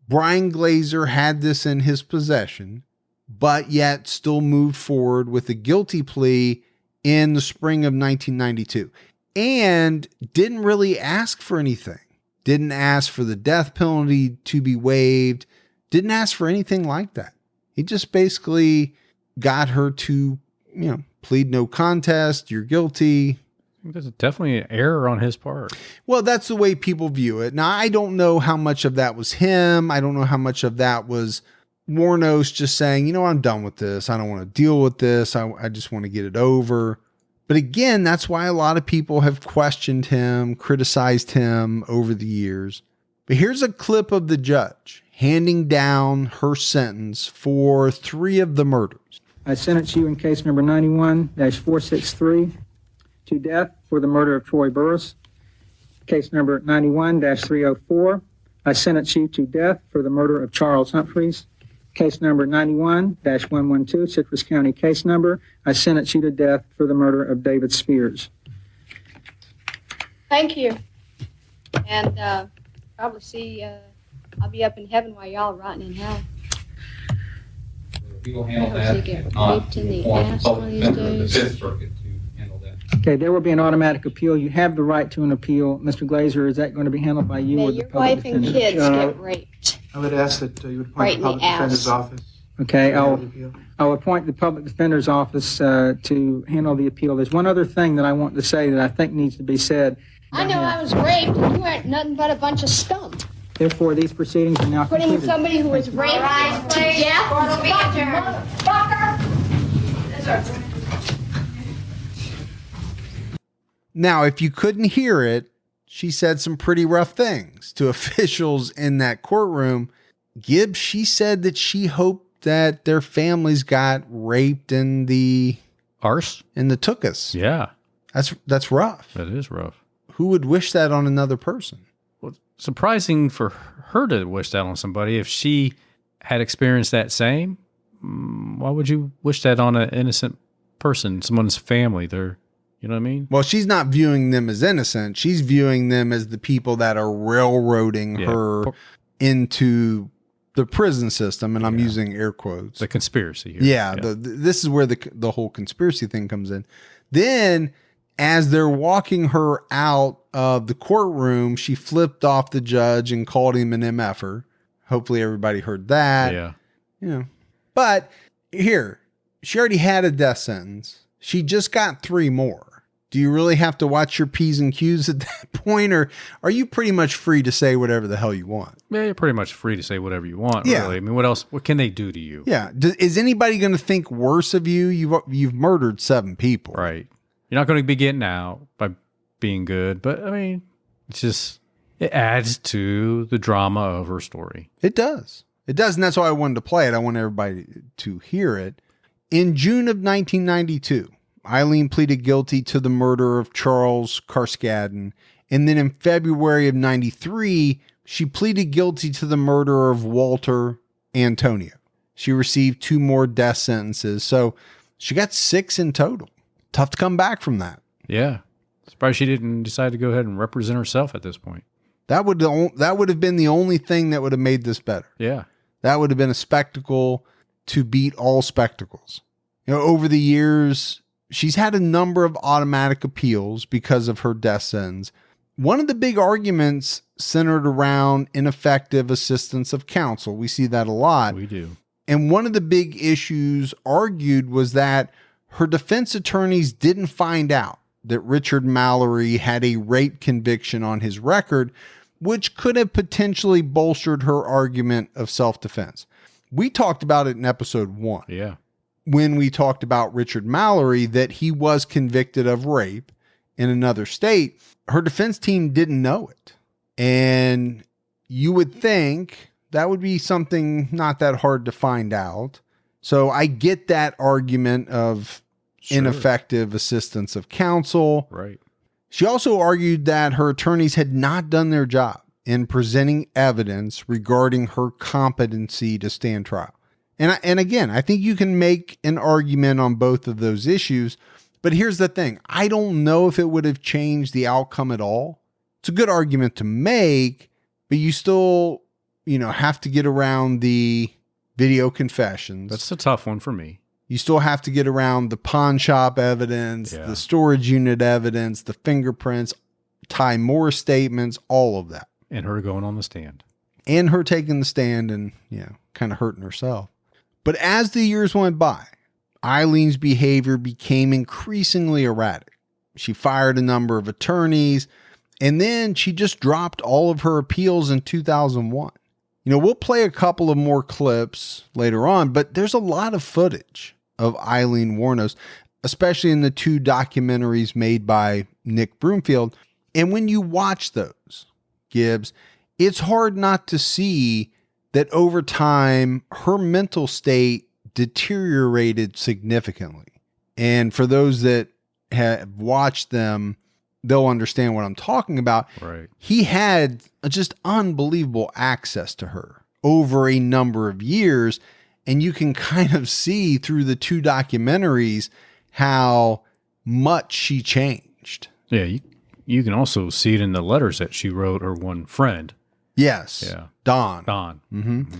Brian Glazer had this in his possession, but yet still moved forward with a guilty plea in the spring of 1992 and didn't really ask for anything. Didn't ask for the death penalty to be waived. Didn't ask for anything like that. He just basically got her to, plead no contest. You're guilty. I think there's definitely an error on his part. Well, that's the way people view it. Now, I don't know how much of that was him. I don't know how much of that was Wuornos just saying, I'm done with this. I don't want to deal with this. I just want to get it over. But again, that's why a lot of people have questioned him, criticized him over the years. But here's a clip of the judge handing down her sentence for 3 of the murders. I sentence you in case number 91-463 to death for the murder of Troy Burris. Case number 91-304, I sentence you to death for the murder of Charles Humphreys. Case number 91-112, Citrus County case number, I sentence you to death for the murder of David Spears. Thank you. And probably see, I'll be up in heaven while y'all are rotting in hell. We will handle I hope that. they get If not, raped in the we'll ass appoint one a of these member of the days. Fifth Circuit to handle that. Okay, there will be an automatic appeal. You have the right to an appeal. Mr. Glazer, is that going to be handled by you May or the your public wife and defender? kids get raped. I would ask that you would Right appoint in the the public defender's ass. office. Okay, to handle the appeal. I'll appoint the public defender's office to handle the appeal. There's one other thing that I want to say that I think needs to be said. I know I was raped, and you aren't nothing but a bunch of scum. Therefore, these proceedings are now Putting concluded. somebody who was raped to death, motherfucker. Now, if you couldn't hear it, she said some pretty rough things to officials in that courtroom. Gibbs, she said that she hoped that their families got raped in the Arse? Tuchus. Yeah. That's rough. That is rough. Who would wish that on another person? Well, surprising for her to wish that on somebody. If she had experienced that same, why would you wish that on an innocent person, someone's family? You know what I mean? Well, she's not viewing them as innocent. She's viewing them as the people that are railroading her into the prison system. And I'm using air quotes. The conspiracy here. Yeah. This is where the whole conspiracy thing comes in. Then as they're walking her out of the courtroom, she flipped off the judge and called him an MFer. Hopefully everybody heard that. Yeah. You know, but here, she already had a death sentence. She just got 3 more. Do you really have to watch your P's and Q's at that point, or are you pretty much free to say whatever the hell you want? Yeah, you're pretty much free to say whatever you want, Yeah. really. I mean, what else? What can they do to you? Yeah. Is anybody going to think worse of you? You've murdered 7 people. Right. You're not going to be getting out by being good, but I mean, it adds to the drama of her story. It does. It does, and that's why I wanted to play it. I want everybody to hear it. In June of 1992, Aileen pleaded guilty to the murder of Charles Carskadden, and then in February of 93, she pleaded guilty to the murder of Walter Antonio. She received 2 more death sentences, so she got 6 in total. Tough to come back from that. Yeah. Surprised she didn't decide to go ahead and represent herself at this point. That would have been the only thing that would have made this better. Yeah. That would have been a spectacle to beat all spectacles. You know, over the years, she's had a number of automatic appeals because of her death sentence. One of the big arguments centered around ineffective assistance of counsel. We see that a lot. We do. And one of the big issues argued was that her defense attorneys didn't find out that Richard Mallory had a rape conviction on his record, which could have potentially bolstered her argument of self-defense. We talked about it in episode 1. Yeah. When we talked about Richard Mallory, that he was convicted of rape in another state. Her defense team didn't know it. And you would think that would be something not that hard to find out. So I get that argument of ineffective assistance of counsel. Right. She also argued that her attorneys had not done their job in presenting evidence regarding her competency to stand trial. And again, I think you can make an argument on both of those issues, but here's the thing. I don't know if it would have changed the outcome at all. It's a good argument to make, but you still, have to get around the video confessions. That's a tough one for me. You still have to get around the pawn shop evidence, the storage unit evidence, the fingerprints, Ty Moore statements, all of that. And her going on the stand. And her taking the stand and, kind of hurting herself. But as the years went by, Aileen's behavior became increasingly erratic. She fired a number of attorneys, and then she just dropped all of her appeals in 2001. We'll play a couple of more clips later on, but there's a lot of footage of Aileen Wuornos, especially in the 2 documentaries made by Nick Broomfield. And when you watch those, Gibbs, it's hard not to see that over time, her mental state deteriorated significantly. And for those that have watched them, they'll understand what I'm talking about. Right. He had just unbelievable access to her over a number of years. And you can kind of see through the 2 documentaries how much she changed. Yeah. You can also see it in the letters that she wrote her one friend. Yes. Yeah. Dawn. Mm-hmm.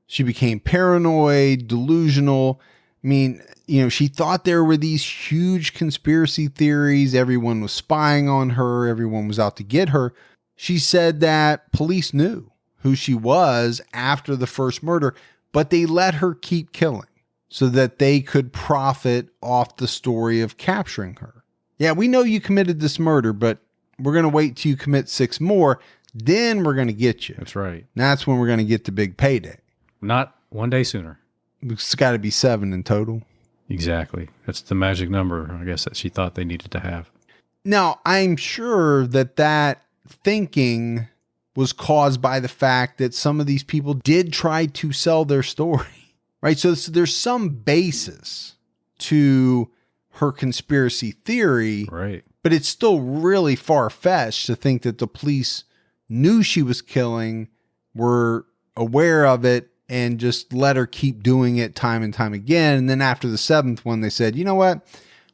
She became paranoid, delusional. I mean, she thought there were these huge conspiracy theories. Everyone was spying on her. Everyone was out to get her. She said that police knew who she was after the first murder, but they let her keep killing so that they could profit off the story of capturing her. Yeah, we know you committed this murder, but we're going to wait till you commit 6 more. Then we're going to get you. That's right. That's when we're going to get the big payday. Not one day sooner. It's got to be 7 in total. Exactly. That's the magic number, I guess, that she thought they needed to have. Now, I'm sure that thinking was caused by the fact that some of these people did try to sell their story, right? So there's some basis to her conspiracy theory. Right. But it's still really far-fetched to think that the police knew she was killing, were aware of it, and just let her keep doing it time and time again. And then after the 7th one, they said, you know what?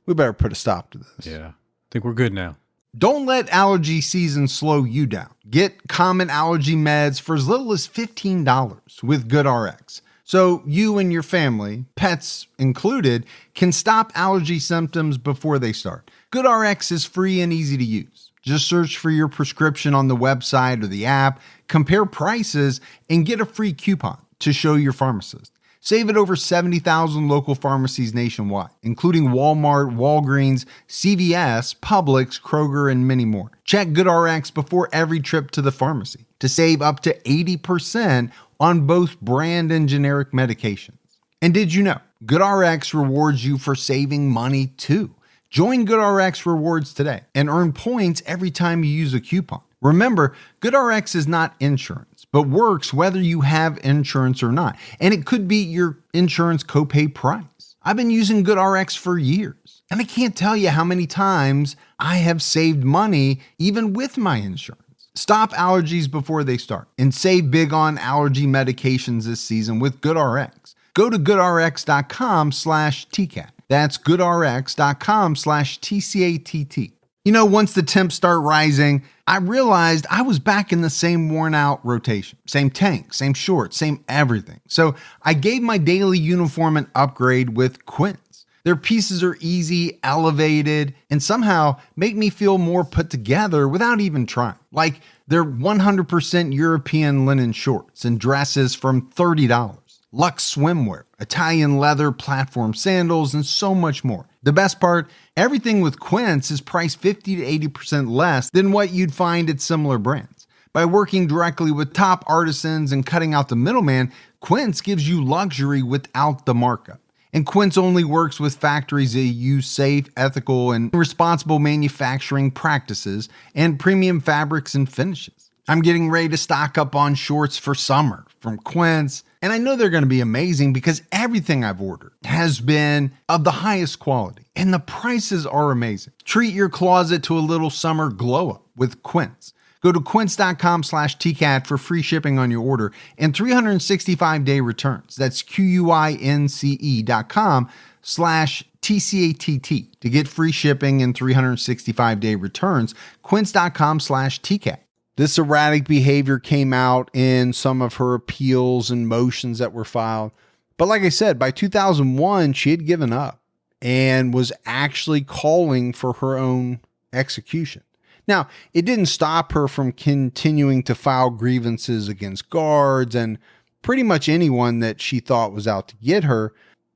We better put a stop to this. Yeah. I think we're good now. Don't let allergy season slow you down. Get common allergy meds for as little as $15 with GoodRx. So you and your family, pets included, can stop allergy symptoms before they start. GoodRx is free and easy to use. Just search for your prescription on the website or the app, compare prices, and get a free coupon to show your pharmacist. Save at over 70,000 local pharmacies nationwide, including Walmart, Walgreens, CVS, Publix, Kroger, and many more. Check GoodRx before every trip to the pharmacy to save up to 80% on both brand and generic medications. And did you know GoodRx rewards you for saving money too? Join GoodRx Rewards today and earn points every time you use a coupon. Remember, GoodRx is not insurance, but works whether you have insurance or not. And it could be your insurance copay price. I've been using GoodRx for years, and I can't tell you how many times I have saved money even with my insurance. Stop allergies before they start and save big on allergy medications this season with GoodRx. Go to goodrx.com/TCAT. That's goodrx.com/TCATT. You know, once the temps start rising, I realized I was back in the same worn out rotation. Same tank, same shorts, same everything. So I gave my daily uniform an upgrade with Quince. Their pieces are easy, elevated, and somehow make me feel more put together without even trying. Like they're 100% European linen shorts and dresses from $30. Luxe swimwear, Italian leather platform sandals, and so much more. The best part, everything with Quince is priced 50 to 80% less than what you'd find at similar brands. By working directly with top artisans and cutting out the middleman, Quince gives you luxury without the markup. And Quince only works with factories that use safe, ethical, and responsible manufacturing practices and premium fabrics and finishes. I'm getting ready to stock up on shorts for summer from Quince, and I know they're going to be amazing because everything I've ordered has been of the highest quality, and the prices are amazing. Treat your closet to a little summer glow up with Quince. Go to quince.com/TCAT for free shipping on your order and 365-day returns. That's QUINCE.com/TCATT to get free shipping and 365-day returns. Quince.com/TCAT. This erratic behavior came out in some of her appeals and motions that were filed. But like I said, by 2001, she had given up and was actually calling for her own execution. Now, it didn't stop her from continuing to file grievances against guards and pretty much anyone that she thought was out to get her.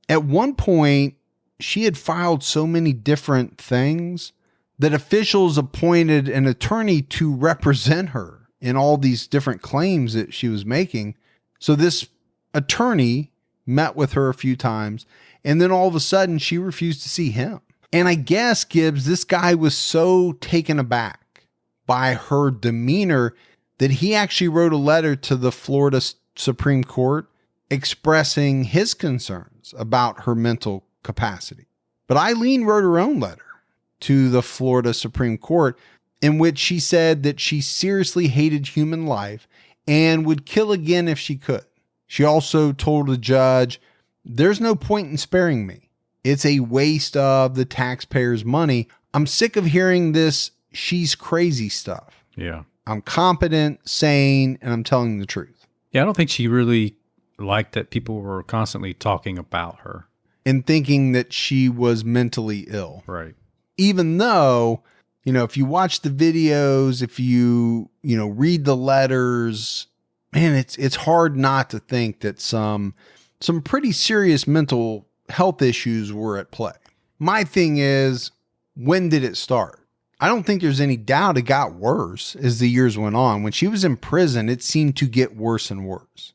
At one point, she had filed so many different things that officials appointed an attorney to represent her in all these different claims that she was making. So this attorney met with her a few times, and then all of a sudden she refused to see him. And I guess, Gibbs, this guy was so taken aback by her demeanor that he actually wrote a letter to the Florida Supreme Court expressing his concerns about her mental capacity. But Aileen wrote her own letter to the Florida Supreme Court in which she said that she seriously hated human life and would kill again if she could. She also told the judge, "There's no point in sparing me. It's a waste of the taxpayers' money. I'm sick of hearing this she's crazy stuff. Yeah. I'm competent, sane, and I'm telling the truth." Yeah, I don't think she really liked that people were constantly talking about her. And thinking that she was mentally ill. Right. Even though, if you watch the videos, if you read the letters, man, it's hard not to think that some pretty serious mental health issues were at play. My thing is, when did it start? I don't think there's any doubt it got worse as the years went on. When she was in prison, it seemed to get worse and worse.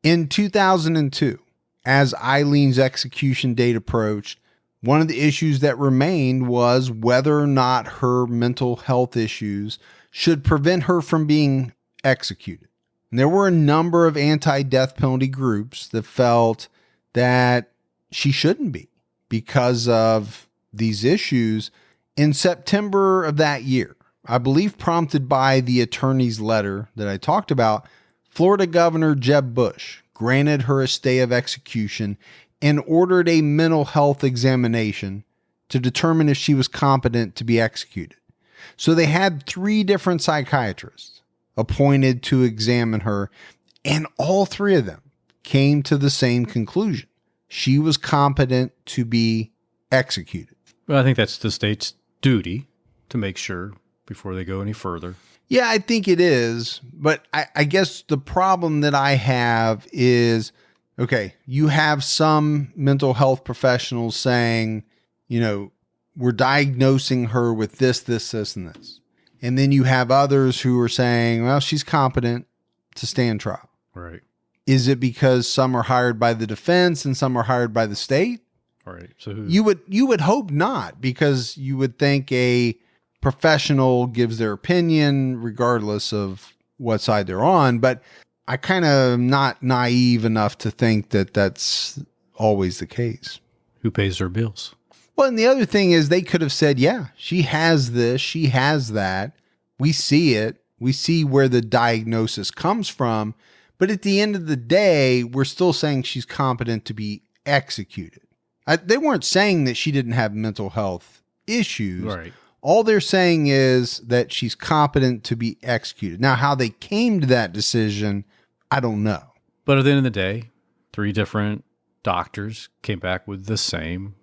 In 2002, as Eileen's execution date approached, one of the issues that remained was whether or not her mental health issues should prevent her from being executed. And there were a number of anti-death penalty groups that felt that she shouldn't be because of these issues. In September of that year, I believe prompted by the attorney's letter that I talked about, Florida Governor Jeb Bush granted her a stay of execution and ordered a mental health examination to determine if she was competent to be executed. So they had 3 different psychiatrists appointed to examine her, and all 3 of them came to the same conclusion. She was competent to be executed. Well, I think that's the state's duty to make sure before they go any further. Yeah, I think it is. But I guess the problem that I have is, okay, you have some mental health professionals saying, we're diagnosing her with this, and this. And then you have others who are saying, well, she's competent to stand trial. Right. Is it because some are hired by the defense and some are hired by the state? All right. So who? You would hope not, because you would think a professional gives their opinion regardless of what side they're on. But I kind of am not naive enough to think that that's always the case. Who pays their bills? Well, and the other thing is they could have said, yeah, she has this, she has that. We see it. We see where the diagnosis comes from. But at the end of the day, we're still saying she's competent to be executed. They weren't saying that she didn't have mental health issues. Right. All they're saying is that she's competent to be executed. Now, how they came to that decision, I don't know. But at the end of the day, 3 different doctors came back with the same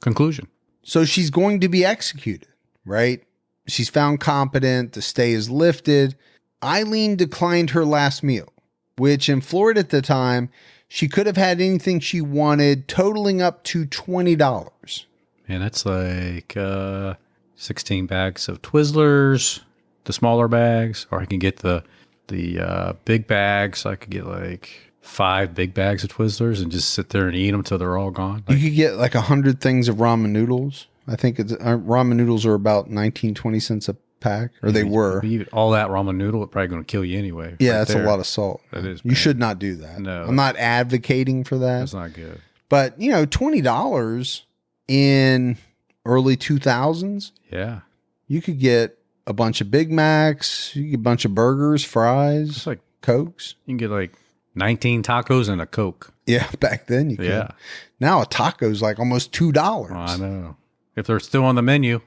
conclusion. So she's going to be executed, right? She's found competent. The stay is lifted. Aileen declined her last meal, which in Florida at the time, she could have had anything she wanted, totaling up to $20. And that's like 16 bags of Twizzlers, the smaller bags, or I can get the big bags. I could get like 5 big bags of Twizzlers and just sit there and eat them till they're all gone. You could get like 100 things of ramen noodles. I think ramen noodles are about 19-20 cents a pack, or they were. All that ramen noodle is probably going to kill you anyway. Yeah, right that's there. a lot of salt. That is. You should not do that. No. I'm not advocating for that. That's not good. But, $20 in early 2000s, Yeah. you could get a bunch of Big Macs, you could get a bunch of burgers, fries, It's like Cokes. you can get like 19 tacos and a Coke. Yeah, back then you could. Yeah. Now a taco's like almost $2. Oh, I know. If they're still on the menu.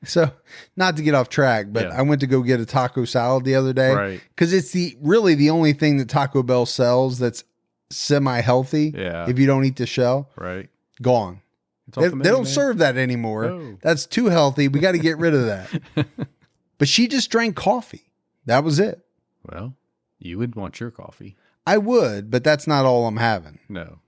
So, not to get off track, but Yeah. I went to go get a taco salad the other day. Right. Because it's really the only thing that Taco Bell sells that's semi-healthy. Yeah. If you don't eat the shell, Right. gone. It's off They the menu, don't man. serve that anymore. No. That's too healthy. We got to get rid of that. But she just drank coffee. That was it. Well, you would want your coffee. I would, but that's not all I'm having. No.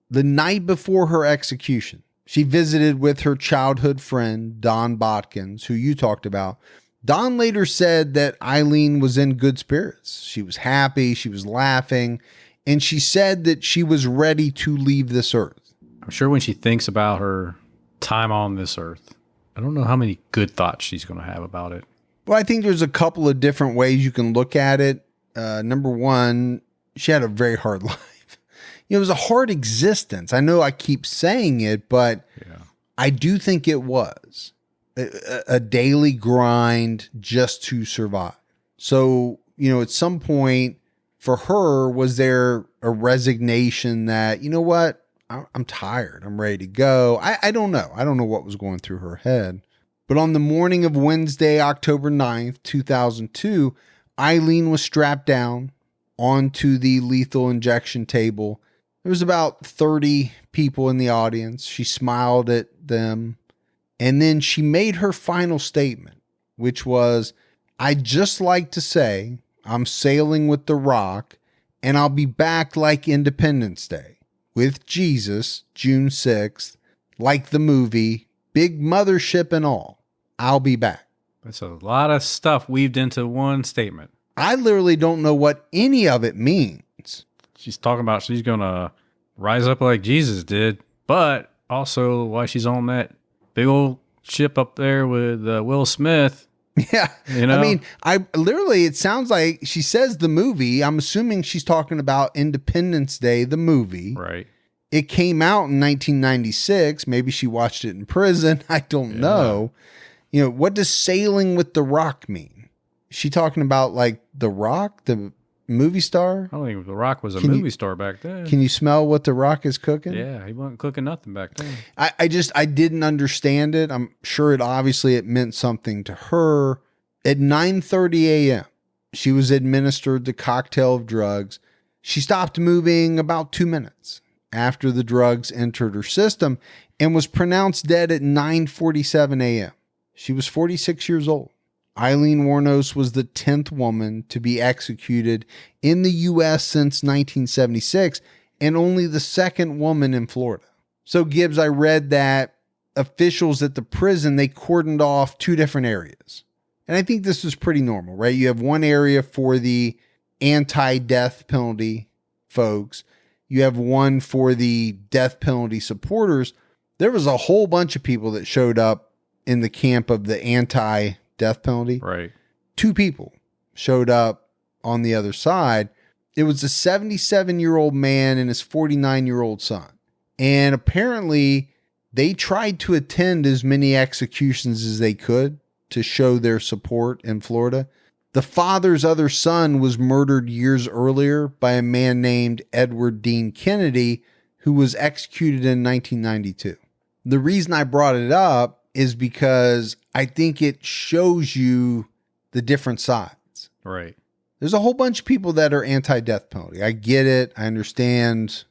The night before her execution, she visited with her childhood friend, Don Botkins, who you talked about. Don later said that Aileen was in good spirits. She was happy, she was laughing, and she said that she was ready to leave this earth. I'm sure when she thinks about her time on this earth, I don't know how many good thoughts she's going to have about it. Well, I think there's a couple of different ways you can look at it. Number one, she had a very hard life. It was a hard existence. I know I keep saying it, but Yeah. I do think it was a daily grind just to survive. So, at some point for her, was there a resignation that, what, I'm tired, I'm ready to go. I don't know. I don't know what was going through her head. But on the morning of Wednesday, October 9th, 2002, Aileen was strapped down onto the lethal injection table. There was about 30 people in the audience. She smiled at them. And then she made her final statement, which was, "I'd just like to say I'm sailing with the Rock, and I'll be back like Independence Day with Jesus, June 6th, like the movie, big mothership and all. I'll be back." That's a lot of stuff weaved into one statement. I literally don't know what any of it means. She's talking about she's going to rise up like Jesus did, but also why she's on that big old ship up there with Will Smith. Yeah. You know? I mean, it sounds like she says the movie. I'm assuming she's talking about Independence Day, the movie. Right. It came out in 1996. Maybe she watched it in prison. I don't know. You know, what does Sailing with the Rock mean? Is she talking about like The Rock, the movie star? I don't think The Rock was a movie star back then. Can you smell what The Rock is cooking? Yeah, he wasn't cooking nothing back then. I didn't understand it. I'm sure it meant something to her. At 9:30 a.m., she was administered the cocktail of drugs. She stopped moving about 2 minutes after the drugs entered her system and was pronounced dead at 9:47 a.m. She was 46 years old. Aileen Wuornos was the 10th woman to be executed in the U.S. since 1976 and only the second woman in Florida. So, Gibbs, I read that officials at the prison, they cordoned off 2 different areas. And I think this is pretty normal, right? You have one area for the anti-death penalty folks. You have one for the death penalty supporters. There was a whole bunch of people that showed up in the camp of the anti-death penalty. Right. 2 people showed up on the other side. It was a 77-year-old man and his 49-year-old son. And apparently they tried to attend as many executions as they could to show their support in Florida. The father's other son was murdered years earlier by a man named Edward Dean Kennedy, who was executed in 1992. The reason I brought it up is because I think it shows you the different sides. Right. There's a whole bunch of people that are anti-death penalty. I get it. I understand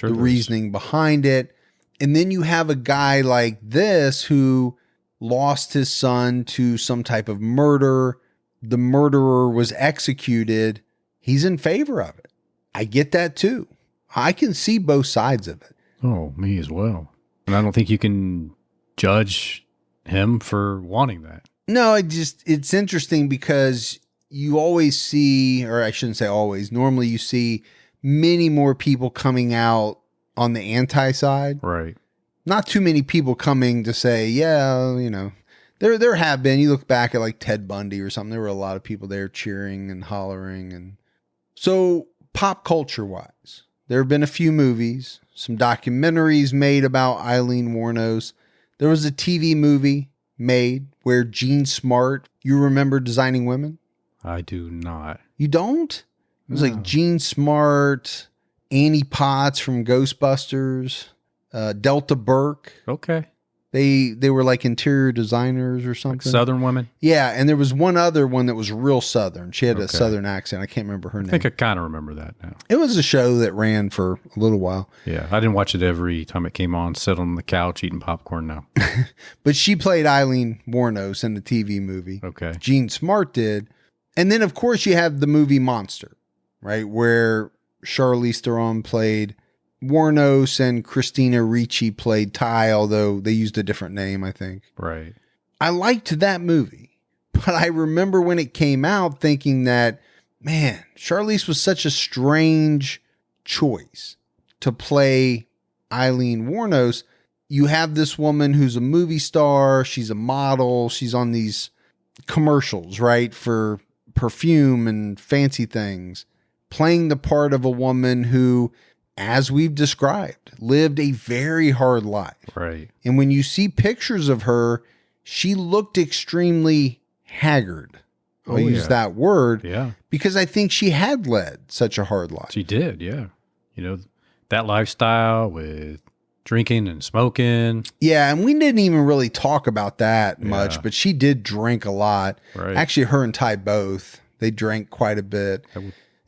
the reasoning behind it. And then you have a guy like this who lost his son to some type of murder. The murderer was executed. He's in favor of it. I get that too. I can see both sides of it. Oh, me as well. And I don't think you can judge him for wanting that. No, it's interesting because you always see, or I shouldn't say always, normally you see many more people coming out on the anti side. Right. Not too many people coming to say, yeah, you know, there have been, you look back at like Ted Bundy or something, there were a lot of people there cheering and hollering. And so pop culture wise, there have been a few movies, some documentaries made about Aileen Wuornos. There was a TV movie made where Jean Smart, you remember Designing Women? I do not. You don't? It was like Jean Smart, Annie Potts from Ghostbusters, Delta Burke. Okay. They were like interior designers or something. Like Southern women? Yeah, and there was one other one that was real Southern. She had a Southern accent. I can't remember her name. I think I kind of remember that now. It was a show that ran for a little while. Yeah, I didn't watch it every time it came on, sit on the couch eating popcorn now. But she played Aileen Wuornos in the TV movie. Okay. Jean Smart did. And then, of course, you have the movie Monster, right, where Charlize Theron played Wuornos and Christina Ricci played Ty, although they used a different name, I think. Right. I liked that movie, but I remember when it came out thinking that, man, Charlize was such a strange choice to play Aileen Wuornos. You have this woman who's a movie star. She's a model. She's on these commercials, right, for perfume and fancy things, playing the part of a woman who, as we've described, lived a very hard life. Right. And when you see pictures of her, she looked extremely haggard. I'll use that word. Yeah. Because I think she had led such a hard life. She did, yeah. You know, that lifestyle with drinking and smoking. Yeah, and we didn't even really talk about that much, but she did drink a lot. Right. Actually, her and Ty both. They drank quite a bit.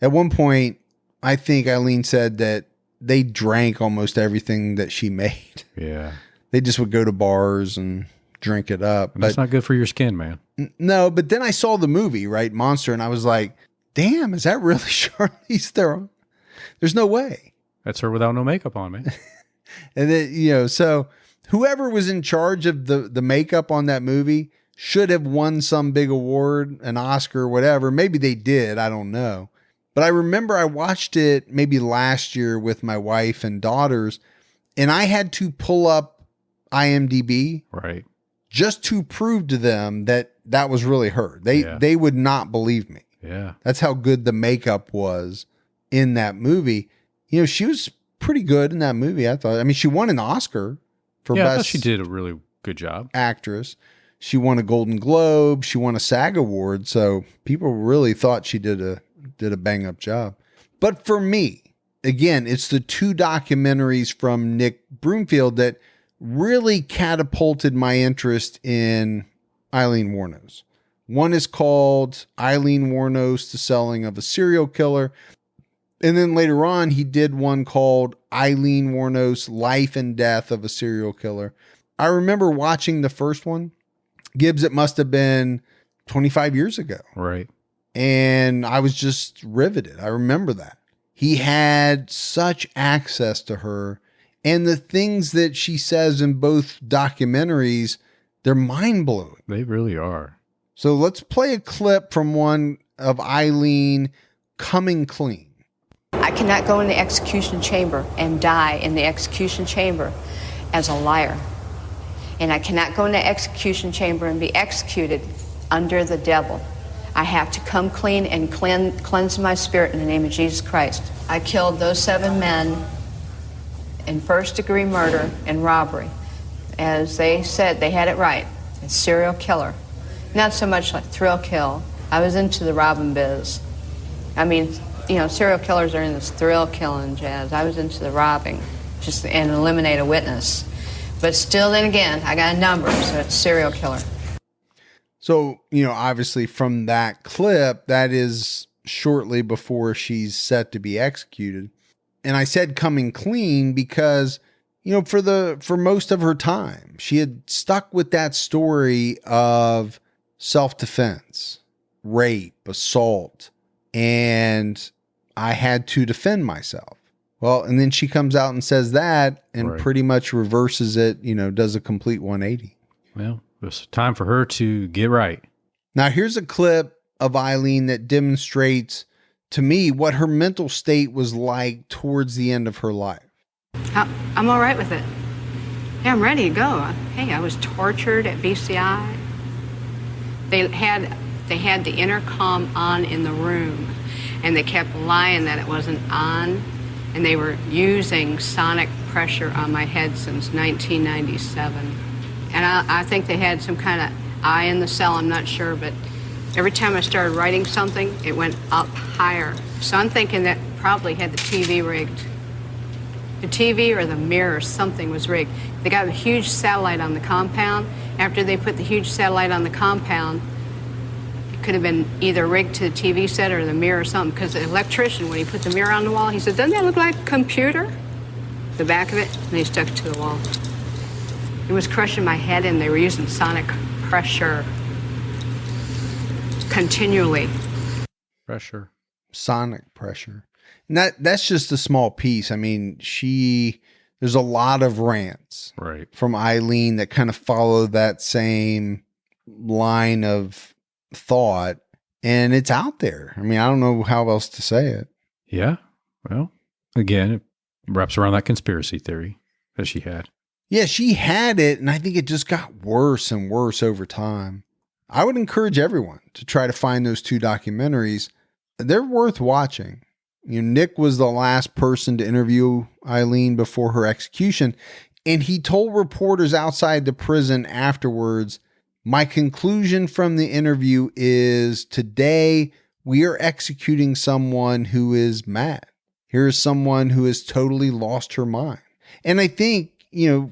At one point, I think Aileen said that they drank almost everything that she made. Yeah. They just would go to bars and drink it up. And that's not good for your skin, man. No, but then I saw the movie, right, Monster, and I was like, damn, is that really Charlize Theron? There's no way. That's her without no makeup on, man. And then, you know, so whoever was in charge of the makeup on that movie should have won some big award, an Oscar or whatever. Maybe they did. I don't know. But I remember I watched it maybe last year with my wife and daughters, and I had to pull up IMDb. Right. Just to prove to them that that was really her. They would not believe me. Yeah. That's how good the makeup was in that movie. You know, she was pretty good in that movie, I thought. I mean, she won an Oscar for I thought Best she did a really good job. Actress. She won a Golden Globe. She won a SAG award. So people really thought she did a bang up job. But for me, again, it's the 2 documentaries from Nick Broomfield that really catapulted my interest in Aileen Wuornos. One is called Aileen Wuornos, The Selling of a Serial Killer. And then later on, he did one called Aileen Wuornos, Life and Death of a Serial Killer. I remember watching the first one. Gibbs, it must have been 25 years ago. Right. And I was just riveted. I remember that. He had such access to her. And the things that she says in both documentaries, they're mind-blowing. They really are. So let's play a clip from one of Aileen coming clean. I cannot go in the execution chamber and die in the execution chamber as a liar. And I cannot go in the execution chamber and be executed under the devil. I have to come clean and cleanse my spirit in the name of Jesus Christ. I killed those 7 men in first-degree murder and robbery. As they said, they had it right. It's serial killer. Not so much like thrill kill. I was into the robbing biz. I mean, serial killers are in this thrill killing jazz. I was into the robbing, and eliminate a witness. But still, then again, I got a number, so it's serial killer. So, obviously from that clip, that is shortly before she's set to be executed. And I said coming clean because, for most of her time, she had stuck with that story of self-defense, rape, assault, and I had to defend myself. Well, and then she comes out and says that and pretty much reverses it, does a complete 180. Well, it's time for her to get right. Now, here's a clip of Aileen that demonstrates to me what her mental state was like towards the end of her life. I'm all right with it. Yeah, I'm ready to go. Hey, I was tortured at BCI. They had the intercom on in the room, and they kept lying that it wasn't on. And they were using sonic pressure on my head since 1997. And I think they had some kind of eye in the cell, I'm not sure, but every time I started writing something, it went up higher. So I'm thinking that probably had the TV rigged. The TV or the mirror, something was rigged. They got a huge satellite on the compound. After they put the huge satellite on the compound, could have been either rigged to the TV set or the mirror or something, because the electrician, when he put the mirror on the wall, he said, doesn't that look like a computer? The back of it, and they stuck it to the wall. It was crushing my head, and they were using sonic pressure continually. Pressure. Sonic pressure. And that's just a small piece. I mean, there's a lot of rants from Aileen that kind of follow that same line of thought, and it's out there. I mean, I don't know how else to say it. Yeah. Well, again, it wraps around that conspiracy theory that she had. Yeah, she had it, and I think it just got worse and worse over time. I would encourage everyone to try to find those 2 documentaries. They're worth watching. Nick was the last person to interview Aileen before her execution, and he told reporters outside the prison afterwards, my conclusion from the interview is today we are executing someone who is mad. Here is someone who has totally lost her mind. And I think,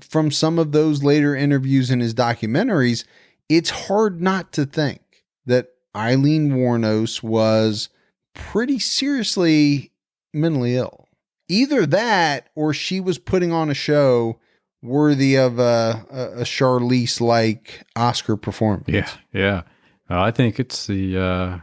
from some of those later interviews in his documentaries, it's hard not to think that Aileen Wuornos was pretty seriously mentally ill. Either that or she was putting on a show worthy of a Charlize-like Oscar performance. Yeah. I think it's the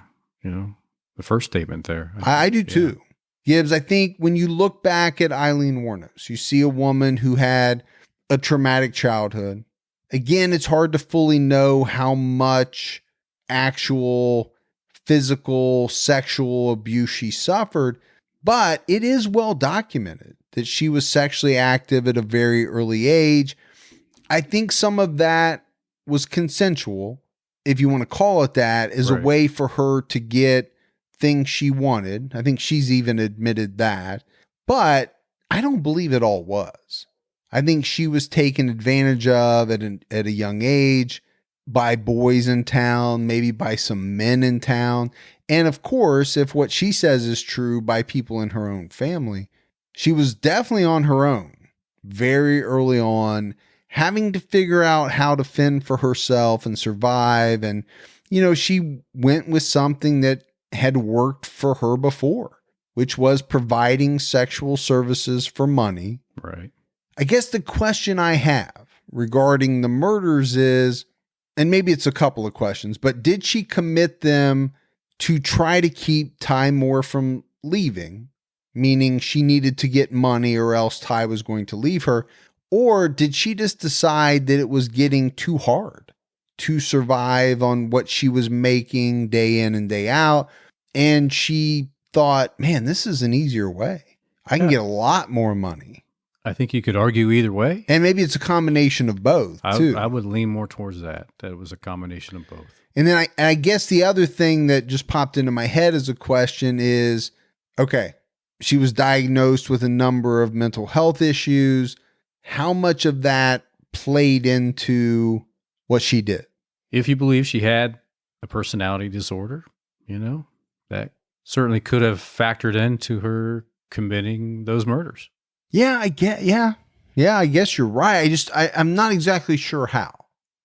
first statement there. I do too. Gibbs, I think when you look back at Aileen Wuornos, you see a woman who had a traumatic childhood. Again, it's hard to fully know how much actual physical, sexual abuse she suffered, but it is well documented that she was sexually active at a very early age. I think some of that was consensual, if you want to call it that, as a way for her to get things she wanted. I think she's even admitted that. But I don't believe it all was. I think she was taken advantage of at a young age by boys in town, maybe by some men in town. And of course, if what she says is true, by people in her own family. She was definitely on her own very early on, having to figure out how to fend for herself and survive. And, she went with something that had worked for her before, which was providing sexual services for money. Right. I guess the question I have regarding the murders is, and maybe it's a couple of questions, but did she commit them to try to keep Ty Moore from leaving, meaning she needed to get money or else Ty was going to leave her? Or did she just decide that it was getting too hard to survive on what she was making day in and day out? And she thought, man, this is an easier way. I can get a lot more money. I think you could argue either way. And maybe it's a combination of both, too. I would lean more towards that it was a combination of both. And then I guess the other thing that just popped into my head as a question is, okay, she was diagnosed with a number of mental health issues. How much of that played into what she did? If you believe she had a personality disorder, that certainly could have factored into her committing those murders. Yeah, I guess you're right. I'm not exactly sure how,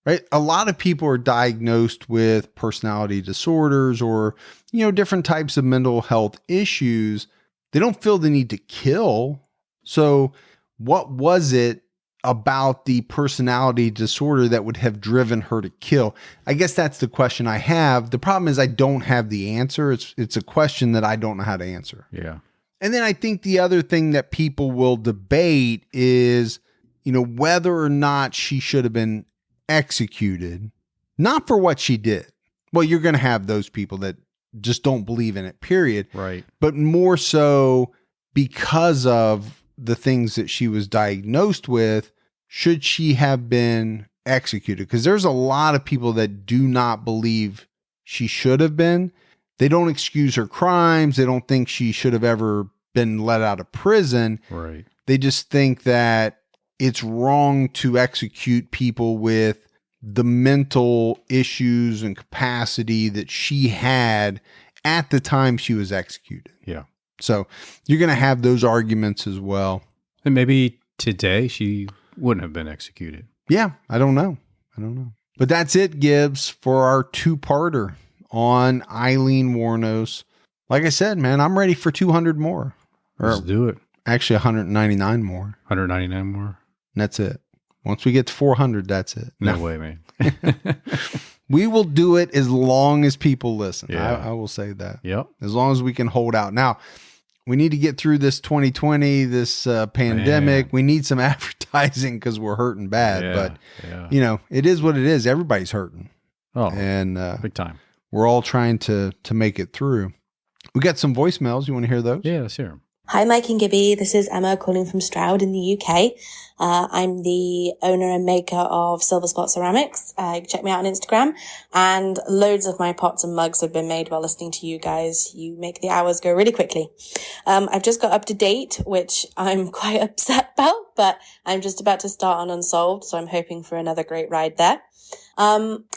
right? A lot of people are diagnosed with personality disorders or, different types of mental health issues. They don't feel the need to kill. So what was it about the personality disorder that would have driven her to kill? I guess that's the question I have. The problem is I don't have the answer. It's a question that I don't know how to answer. Yeah. And then I think the other thing that people will debate is, whether or not she should have been executed, not for what she did. Well, you're going to have those people that just don't believe in it, period. Right. But more so because of the things that she was diagnosed with, should she have been executed? Because there's a lot of people that do not believe she should have been. They don't excuse her crimes. They don't think she should have ever been let out of prison. Right. They just think that it's wrong to execute people with the mental issues and capacity that she had at the time she was executed. Yeah. So you're going to have those arguments as well. And maybe today she wouldn't have been executed. Yeah. I don't know. But that's it, Gibbs, for our two-parter on Aileen Wuornos. Like I said, man, I'm ready for 200 more. Let's do it. Actually, 199 more. 199 more. And that's it. Once we get to 400, that's it. No way, man. We will do it as long as people listen. Yeah. I will say that. Yep. As long as we can hold out. Now, we need to get through this 2020, this pandemic. Man. We need some advertising because we're hurting bad. Yeah, but, yeah. It is what it is. Everybody's hurting. Oh, and big time. We're all trying to make it through. We got some voicemails. You want to hear those? Yeah, let's hear them. Hi, Mike and Gibby. This is Emma calling from Stroud in the UK. I'm the owner and maker of Silver Spot Ceramics. Check me out on Instagram. And loads of my pots and mugs have been made while listening to you guys. You make the hours go really quickly. I've just got up to date, which I'm quite upset about, but I'm just about to start on Unsolved, so I'm hoping for another great ride there.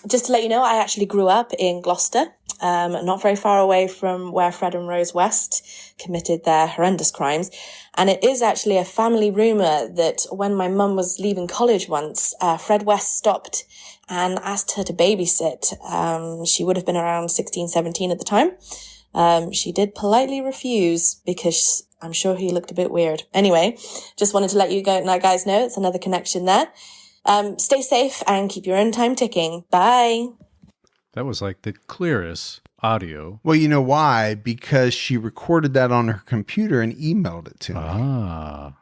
Just to let you know, I actually grew up in Gloucester, not very far away from where Fred and Rose West committed their horrendous crimes. And it is actually a family rumour that when my mum was leaving college once, Fred West stopped and asked her to babysit. She would have been around 16, 17 at the time. She did politely refuse because I'm sure he looked a bit weird. Anyway, just wanted to let you guys know it's another connection there. Stay safe and keep your own time ticking. Bye. That was like the clearest audio. Well, you know why? Because she recorded that on her computer and emailed it to me. Ah.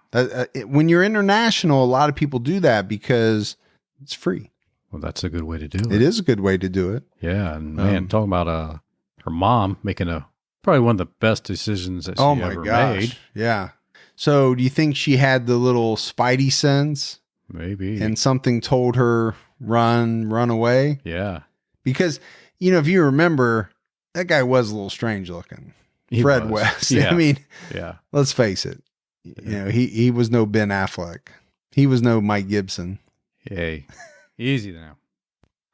When you're international, a lot of people do that because it's free. Well, that's a good way to do it. It is a good way to do it. Yeah. And man, talking about her mom making probably one of the best decisions that she ever made. Yeah. So do you think she had the little spidey sense? Maybe. And something told her, run away? Yeah. Because, if you remember, that guy was a little strange looking. Fred West. Yeah. I mean, yeah. Let's face it. he was no Ben Affleck. He was no Mike Gibson. Hey, easy now.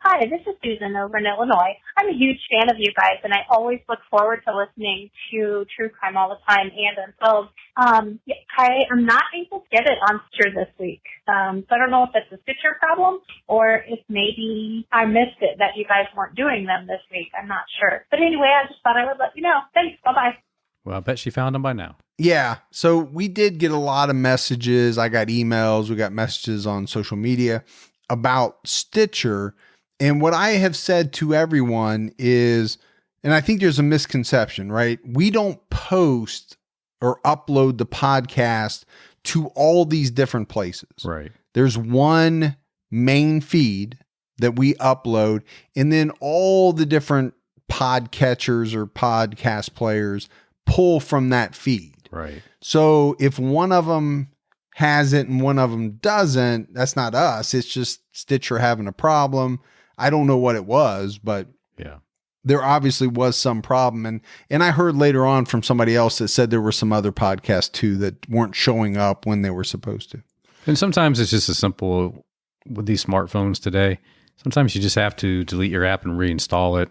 Hi, this is Susan over in Illinois. I'm a huge fan of you guys, and I always look forward to listening to True Crime All the Time and Unsolved. I am not able to get it on Stitcher this week. So I don't know if it's a Stitcher problem or if maybe I missed it that you guys weren't doing them this week. I'm not sure. But anyway, I just thought I would let you know. Thanks. Bye-bye. Well, I bet she found them by now. Yeah. So we did get a lot of messages. I got emails. We got messages on social media about Stitcher. And what I have said to everyone is, and I think there's a misconception, right? We don't post or upload the podcast to all these different places. Right. There's one main feed that we upload, and then all the different podcatchers or podcast players pull from that feed. Right. So if one of them has it and one of them doesn't, that's not us. It's just Stitcher having a problem. I don't know what it was, but yeah, there obviously was some problem. And I heard later on from somebody else that said there were some other podcasts too that weren't showing up when they were supposed to. And sometimes it's just as simple with these smartphones today. Sometimes you just have to delete your app and reinstall it,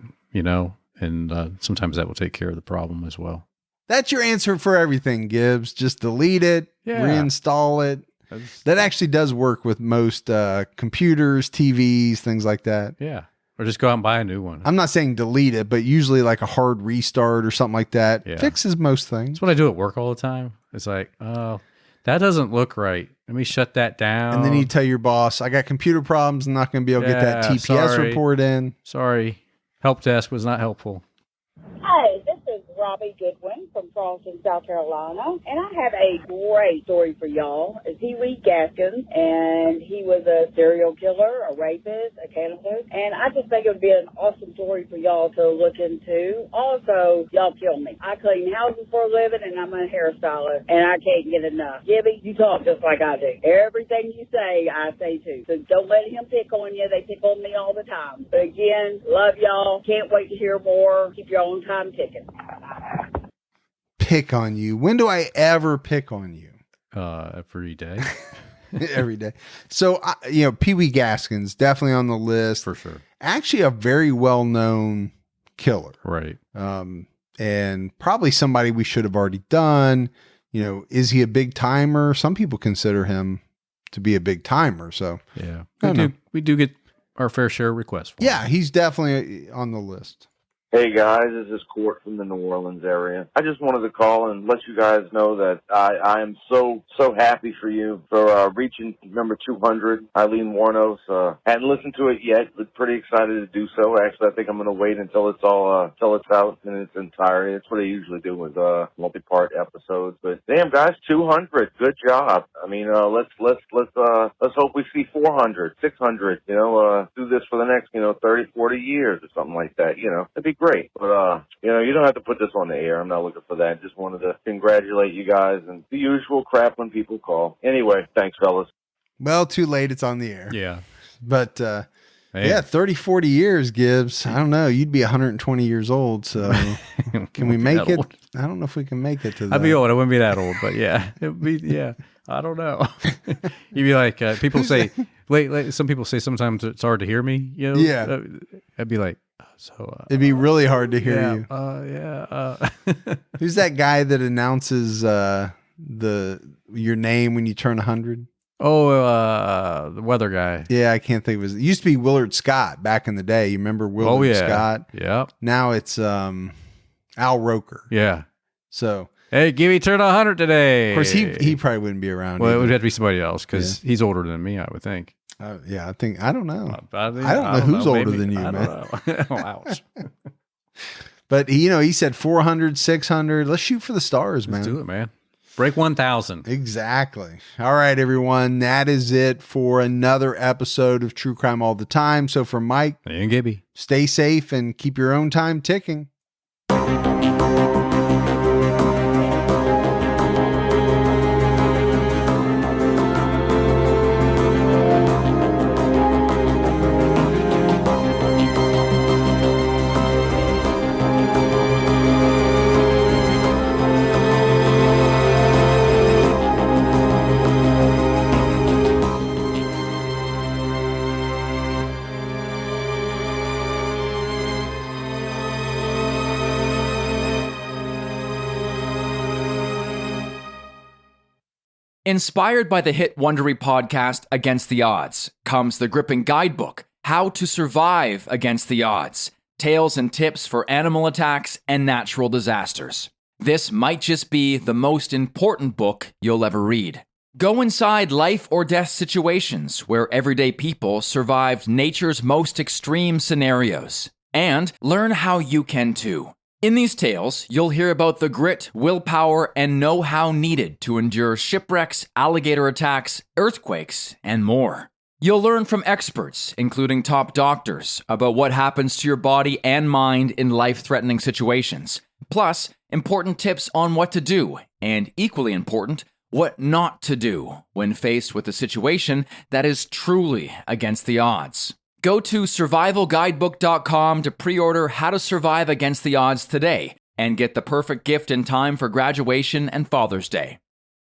and sometimes that will take care of the problem as well. That's your answer for everything, Gibbs. Just delete it, reinstall it. That actually does work with most computers, TVs, things like that. Yeah. Or just go out and buy a new one. I'm not saying delete it, but usually like a hard restart or something like that fixes most things. That's what I do at work all the time. It's like, oh, that doesn't look right. Let me shut that down. And then you tell your boss, I got computer problems. I'm not going to be able to get that TPS report in. Sorry. Help desk was not helpful. Hi, this is Robbie Goodwin from Charleston, South Carolina, and I have a great story for y'all. It's Pee Wee Gaskins, and he was a serial killer, a rapist, a cannibal, and I just think it would be an awesome story for y'all to look into. Also, y'all kill me. I clean houses for a living, and I'm a hairstylist, and I can't get enough. Gibby, you talk just like I do. Everything you say, I say too. So don't let him pick on you. They pick on me all the time. But again, love y'all. Can't wait to hear more. Keep your own time ticking. Pick on you. When do I ever pick on you? Every day. Every day. So, Pee Wee Gaskins, definitely on the list. For sure. Actually, a very well-known killer. Right. And probably somebody we should have already done. Is he a big timer? Some people consider him to be a big timer. So, yeah. We do get our fair share of requests for him. He's definitely on the list. Hey guys, this is Court from the New Orleans area. I just wanted to call and let you guys know that I am so happy for you for reaching number 200. Aileen Wuornos. Hadn't listened to it yet, but pretty excited to do so. Actually, I think I'm going to wait until it's all till it's out in its entirety. That's what I usually do with multi-part episodes. But damn guys, 200, good job. I mean, let's hope we see 400, 600. Do this for the next 30, 40 years or something like that. That'd be great. But, you don't have to put this on the air. I'm not looking for that. Just wanted to congratulate you guys and the usual crap when people call. Anyway, thanks, fellas. Well, too late. It's on the air. Yeah. But, 30, 40 years, Gibbs. I don't know. You'd be 120 years old. So can we make it? Old. I don't know if we can make it to that. I'd be old. I wouldn't be that old, but yeah, it'd be, I don't know. You'd be like, people say, wait, some people say sometimes it's hard to hear me. Yeah. I'd be like, it'd be really hard to hear you. Who's that guy that announces your name when you turn 100? Oh, the weather guy. Yeah, I can't think of it used to be Willard Scott back in the day. You remember Willard Scott? Yeah. Now it's Al Roker. Yeah. So hey, Gibby turned 100 today. Of course, he probably wouldn't be around. Well, either. It would have to be somebody else because he's older than me, I would think. I don't know. I don't know who's older than you, man. Ouch. But he said 400, 600. Let's shoot for the stars, man. Let's do it, man. Break 1,000. Exactly. All right, everyone. That is it for another episode of True Crime All the Time. So for Mike and Gibby, stay safe and keep your own time ticking. Inspired by the hit Wondery podcast Against the Odds comes the gripping guidebook, How to Survive Against the Odds, Tales and Tips for Animal Attacks and Natural Disasters. This might just be the most important book you'll ever read. Go inside life or death situations where everyday people survived nature's most extreme scenarios, and learn how you can too. In these tales, you'll hear about the grit, willpower, and know-how needed to endure shipwrecks, alligator attacks, earthquakes, and more. You'll learn from experts, including top doctors, about what happens to your body and mind in life-threatening situations. Plus, important tips on what to do, and equally important, what not to do when faced with a situation that is truly against the odds. Go to survivalguidebook.com to pre-order How to Survive Against the Odds today and get the perfect gift in time for graduation and Father's Day.